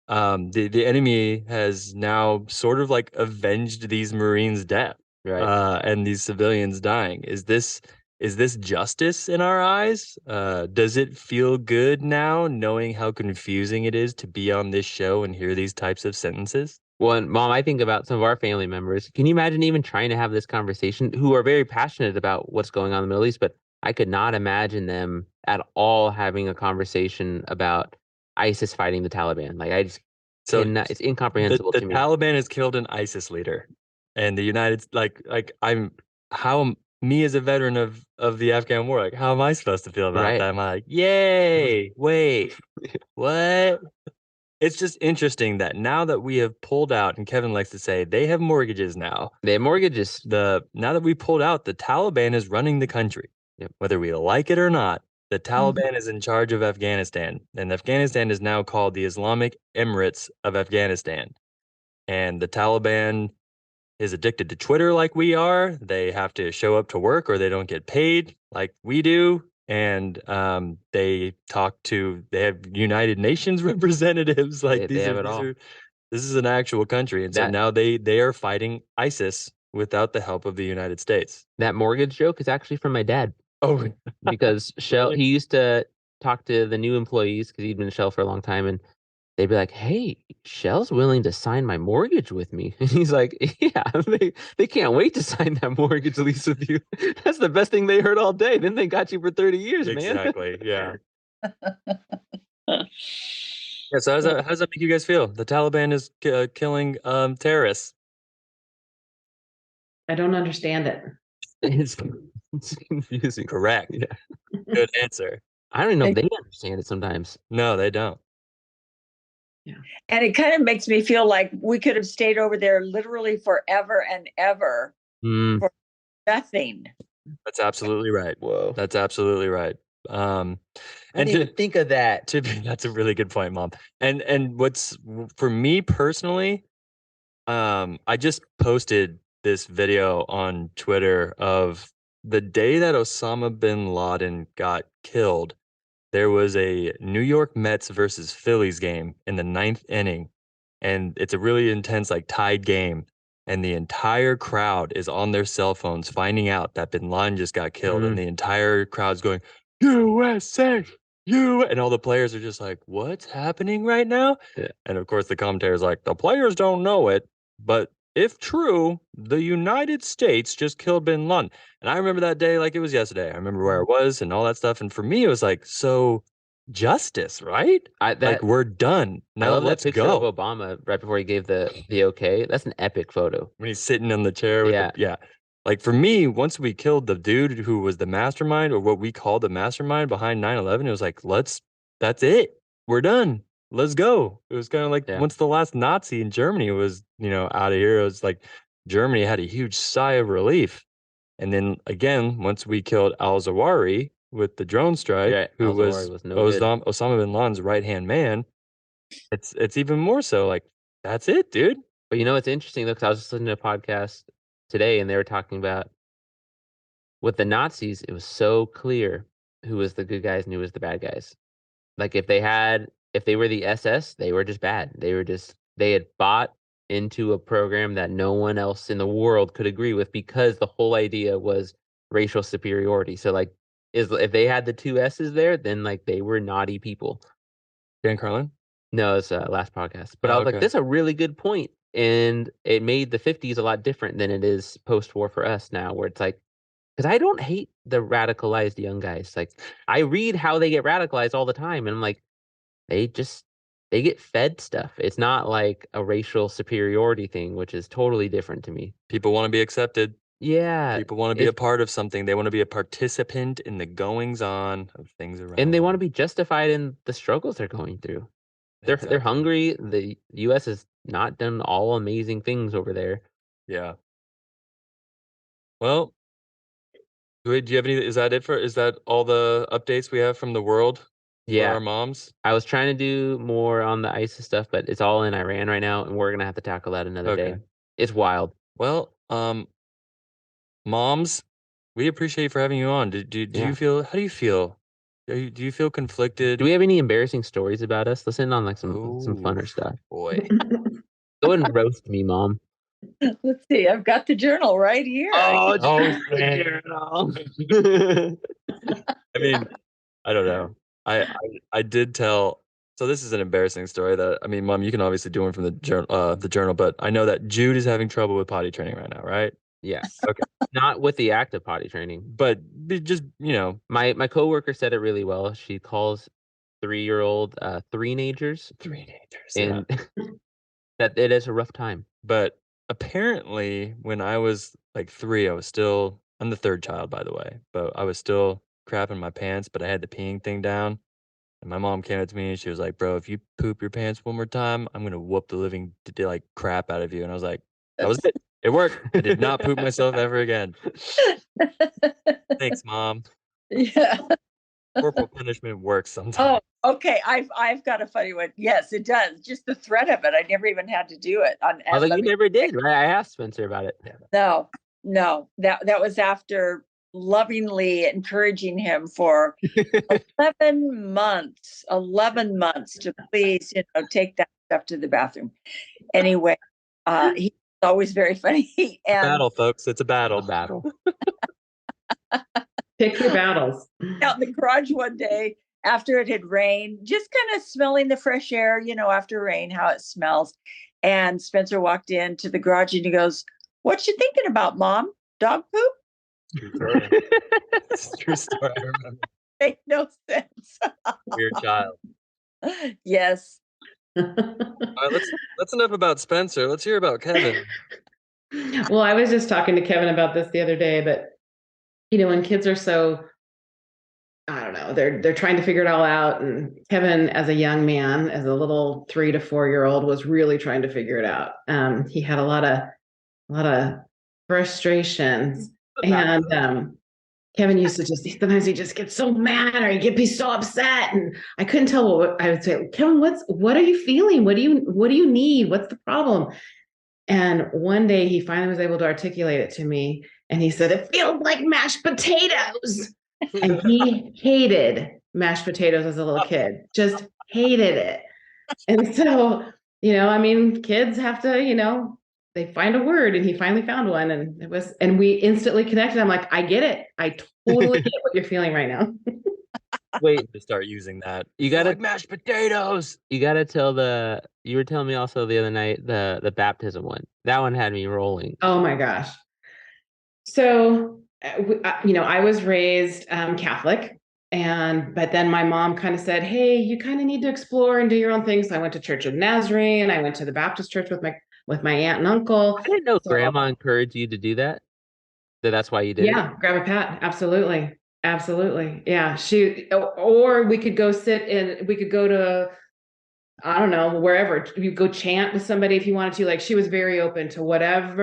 The enemy has now sort of like avenged these Marines' death, Right. and these civilians dying. Is this justice in our eyes? Does it feel good now, knowing how confusing it is to be on this show and hear these types of sentences? Well, and Mom, I think about some of our family members. Can you imagine even trying to have this conversation, who are very passionate about what's going on in the Middle East, but I could not imagine them at all having a conversation about ISIS fighting the Taliban. Like So it's incomprehensible the to me. Taliban has killed an ISIS leader, and the United me as a veteran of the Afghan war, like how am I supposed to feel about Right. that? Am I like, yay, wait, what? It's just interesting that now that we have pulled out, and Kevin likes to say they have mortgages now. They have mortgages. Now that we pulled out, the Taliban is running the country. Yep. Whether we like it or not, the Taliban is in charge of Afghanistan, and Afghanistan is now called the Islamic Emirates of Afghanistan. And the Taliban is addicted to Twitter like we are. They have to show up to work or they don't get paid like we do. And they have United Nations representatives. Like They have it all. This is an actual country. And so now they are fighting ISIS without the help of the United States. That mortgage joke is actually from my dad. Oh, because Shell, Really? he used to talk to the new employees because he'd been at Shell for a long time, and they'd be like, "Hey, Shell's willing to sign my mortgage with me," and he's like, "Yeah, they can't wait to sign that mortgage lease with you. That's the best thing they heard all day. Then they got you for 30 years, man." Exactly. Yeah. Yeah. So how does that make you guys feel? The Taliban is killing terrorists. I don't understand it. It's confusing. Correct. Yeah. Good answer. I don't even know if they understand it sometimes. No, they don't. And it kind of makes me feel like we could have stayed over there literally forever and ever for nothing. That's absolutely right. Whoa. That's absolutely right. I didn't even think of that. That's a really good point, Mom. And what's for me personally, I just posted this video on Twitter of the day that Osama bin Laden got killed. There was a New York Mets versus Phillies game in the 9th inning, and it's a really intense, like, tied game. And the entire crowd is on their cell phones finding out that bin Laden just got killed, and the entire crowd's going, USA, and all the players are just like, what's happening right now? Yeah. And of course, the commentator's like, the players don't know it, but if true, the United States just killed bin Laden. And I remember that day like it was yesterday. I remember where I was and all that stuff. And for me, it was like, so justice, right? Like, we're done. I Now love that let's picture go. of Obama right before he gave the okay. That's an epic photo. When he's sitting on the chair with Yeah. Like, for me, once we killed the dude who was the mastermind, or what we called the mastermind behind 9/11, it was like, that's it. We're done. Let's go. It was kind of like once the last Nazi in Germany was, out of here, it was like Germany had a huge sigh of relief. And then again, once we killed al-Zawahiri with the drone strike, who was Osama bin Laden's right-hand man, it's even more so like, that's it, dude. But it's interesting though, because I was just listening to a podcast today, and they were talking about with the Nazis, it was so clear who was the good guys and who was the bad guys. Like if they were the SS, they were just bad. They had bought into a program that no one else in the world could agree with, because the whole idea was racial superiority. So like, if they had the two S's there, then like they were naughty people. Dan Carlin? No, it's last podcast. But I was like, that's a really good point. And it made the 50s a lot different than it is post-war for us now, where it's like, because I don't hate the radicalized young guys. Like, I read how they get radicalized all the time, and I'm like, they get fed stuff. It's not like a racial superiority thing, which is totally different to me. People want to be accepted. Yeah. People want to be a part of something. They want to be a participant in the goings on of things around. And they want to be justified in the struggles they're going through. They're hungry. The U.S. has not done all amazing things over there. Yeah. Well, do you have any? Is that all the updates we have from the world? For our moms? I was trying to do more on the ISIS stuff, but it's all in Iran right now, and we're gonna have to tackle that another day. It's wild. Well, moms, we appreciate you for having you on. Do you feel? How do you feel? Do you feel conflicted? Do we have any embarrassing stories about us? Let's end on like some funner stuff. Boy, go ahead and roast me, Mom. Let's see. I've got the journal right here. Oh, journal. I mean, I don't know. I did tell. So this is an embarrassing story that, I mean, Mom, you can obviously do one from the journal, but I know that Jude is having trouble with potty training right now, right? Yeah. Okay. Not with the active potty training, but just, my coworker said it really well. She calls 3-year-old three-nagers, yeah. and that it is a rough time. But apparently, when I was like 3, I'm the third child, by the way, but I was still crapping my pants, but I had the peeing thing down. And my mom came up to me and she was like, "Bro, if you poop your pants one more time, I'm gonna whoop the living like crap out of you." And I was like, "That was it. It worked. I did not poop myself ever again." Thanks, mom. Yeah. Corporal punishment works sometimes. Oh, okay. I've got a funny one. Yes, it does. Just the threat of it. I never even had to do it. Although you never did, right? I asked Spencer about it. No, no. That was after lovingly encouraging him for 11 months. 11 months to please, take that stuff to the bathroom. Anyway, he's always very funny. And Battle, folks. It's a battle. Battle. Pick your battles. out in the garage one day after it had rained, just kind of smelling the fresh air, after rain, how it smells. And Spencer walked into the garage and he goes, "What you thinking about, Mom? Dog poop?" True story. It's a true story. I remember. Make no sense. Weird child. Yes. All right, that's enough about Spencer. Let's hear about Kevin. Well, I was just talking to Kevin about this the other day, but when kids are so, I don't know, they're trying to figure it all out. And Kevin, as a young man, as a little 3 to 4-year-old, was really trying to figure it out. He had a lot of frustrations, and Kevin used to sometimes he just gets so mad or he'd be so upset, and I couldn't tell what I would say. "Kevin, what are you feeling? What do you need? What's the problem?" And one day he finally was able to articulate it to me, and he said, "It feels like mashed potatoes." And he hated mashed potatoes as a little kid, just hated it. And so, kids have to, they find a word, and he finally found one, and we instantly connected. I'm like, I get it. I totally get what you're feeling right now. Wait, To start using that. you gotta like mashed potatoes. you gotta tell you were telling me also the other night the baptism one. That one had me rolling. Oh my gosh. So, I was raised Catholic, but then my mom kind of said, "Hey, you kind of need to explore and do your own thing." So I went to Church of Nazarene. I went to the Baptist church with my aunt and uncle. I didn't know So, Grandma encouraged you to do that. That's why you did it. yeah, grab a pat. Absolutely. Absolutely. Yeah. Or we could go we could go to, I don't know, wherever you go chant with somebody if you wanted to. Like, she was very open to whatever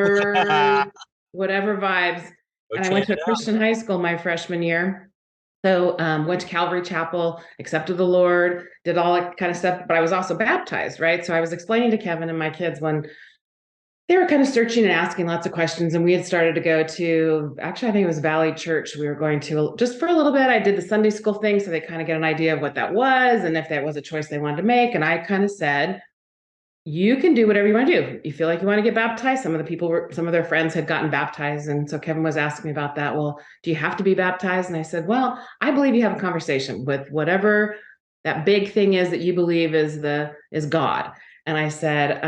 vibes. And I went to a Christian high school my freshman year. So went to Calvary Chapel, accepted the Lord, did all that kind of stuff. But I was also baptized, right? So I was explaining to Kevin and my kids when they were kind of searching and asking lots of questions. And we had started to go to, actually, I think it was Valley Church. We were going to just for a little bit. I did the Sunday school thing, so they kind of get an idea of what that was and if that was a choice they wanted to make. And I kind of said, you can do whatever you want to do. You feel like you want to get baptized. Some of their friends had gotten baptized. And so Kevin was asking me about that. Well, do you have to be baptized? And I said, well, I believe you have a conversation with whatever that big thing is that you believe is God. And I said,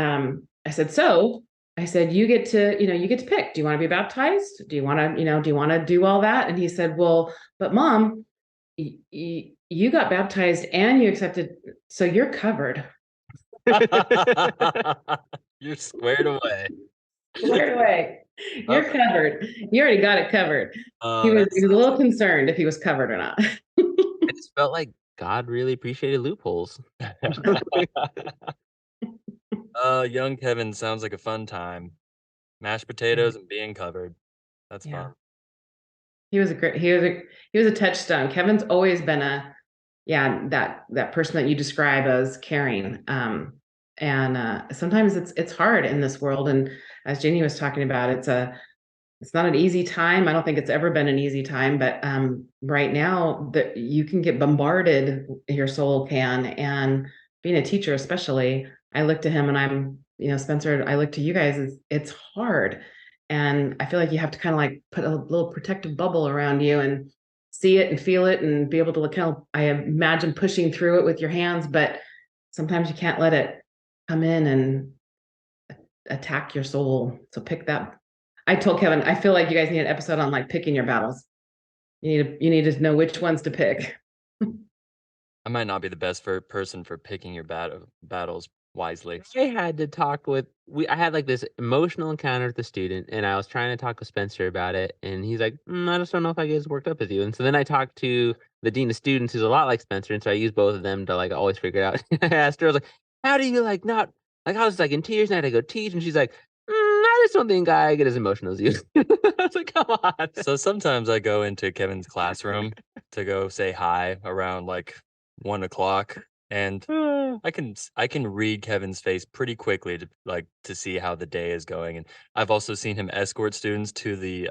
you get to pick. Do you want to be baptized? Do you want to do all that? And he said, well, but Mom, you got baptized and you accepted, so you're covered. You're squared away. Squared away. You're covered. You already got it covered. He was a little concerned if he was covered or not. I just felt like God really appreciated loopholes. Young Kevin sounds like a fun time. Mashed potatoes and being covered. That's fun. He was a touchstone. Kevin's always been that person that you describe as caring. And sometimes it's hard in this world. And as Jeannie was talking about, it's not an easy time. I don't think it's ever been an easy time, but right now that you can get bombarded, your soul can. And being a teacher, especially, I look to him and I'm, Spencer, I look to you guys, it's hard. And I feel like you have to kind of like put a little protective bubble around you and see it and feel it and be able to I imagine pushing through it with your hands, but sometimes you can't let it come in and attack your soul. So pick that. I told Kevin, I feel like you guys need an episode on like picking your battles. You need to know which ones to pick. I might not be the best person for picking your battles wisely. I had to talk with I had like this emotional encounter with the student, and I was trying to talk with Spencer about it, and he's like, I just don't know if I get as worked up as you. And so then I talked to the dean of students, who's a lot like Spencer, and so I used both of them to like always figure it out. I asked her, I was like, "How do you like not like?" I was like in tears, and I had to go teach, and she's like, "I just don't think I get as emotional as you." I was like, "Come on." So sometimes I go into Kevin's classroom to go say hi around like 1 o'clock, and I can read Kevin's face pretty quickly to see how the day is going. And I've also seen him escort students to the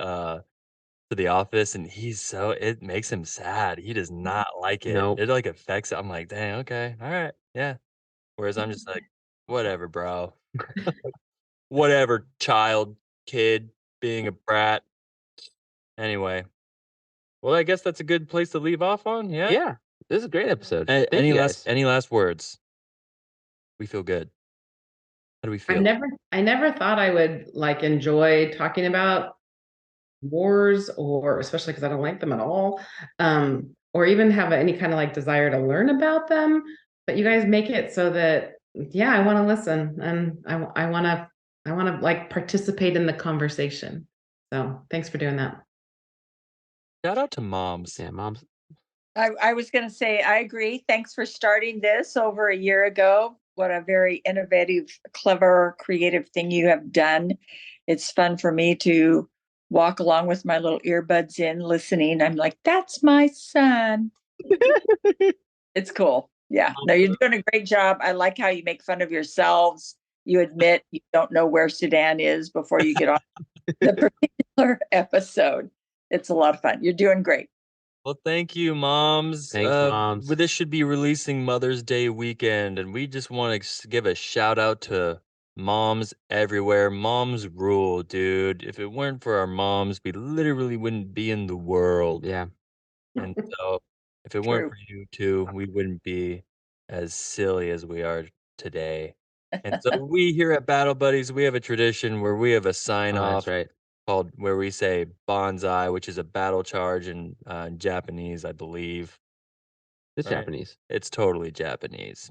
office, and it makes him sad. He does not like it. Nope. It like affects it. I'm like, dang, okay, all right, yeah. Whereas I'm just like, whatever, bro. Whatever, child, kid, being a brat. Anyway, well, I guess that's a good place to leave off on. Yeah. Yeah, this is a great episode. Thank you guys. Any last words? We feel good. How do we feel? I never thought I would like enjoy talking about wars, or especially because I don't like them at all, or even have any kind of like desire to learn about them. But you guys make it so that, yeah, I want to listen, and I want to like participate in the conversation. So thanks for doing that. Shout out to moms. Yeah, moms. I was going to say, I agree. Thanks for starting this over a year ago. What a very innovative, clever, creative thing you have done. It's fun for me to walk along with my little earbuds in, listening. I'm like, that's my son. It's cool. Yeah. No, you're doing a great job. I like how you make fun of yourselves. You admit you don't know where Sudan is before you get on the particular episode. It's a lot of fun. You're doing great. Well, thank you, moms. Thanks, moms. But this should be releasing Mother's Day weekend, and we just want to give a shout out to moms everywhere. Moms rule, dude. If it weren't for our moms, we literally wouldn't be in the world. Yeah. And so, if it weren't for you two, we wouldn't be as silly as we are today. And so, we here at Battle Buddies, we have a tradition where we have a sign Oh, off that's right. called where we say bonsai, which is a battle charge in Japanese, I believe. It's Right? Japanese. It's totally Japanese.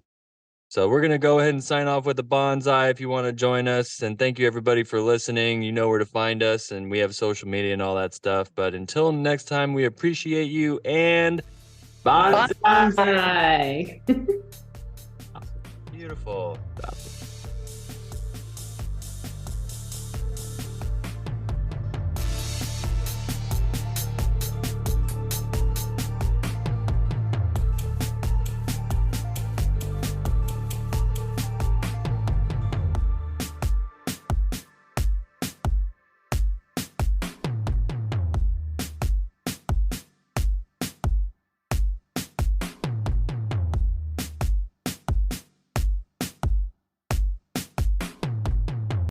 So we're gonna go ahead and sign off with the bonsai if you want to join us. And thank you everybody for listening. You know where to find us, and we have social media and all that stuff. But until next time, we appreciate you and Bonsai. Bye. beautiful. Awesome.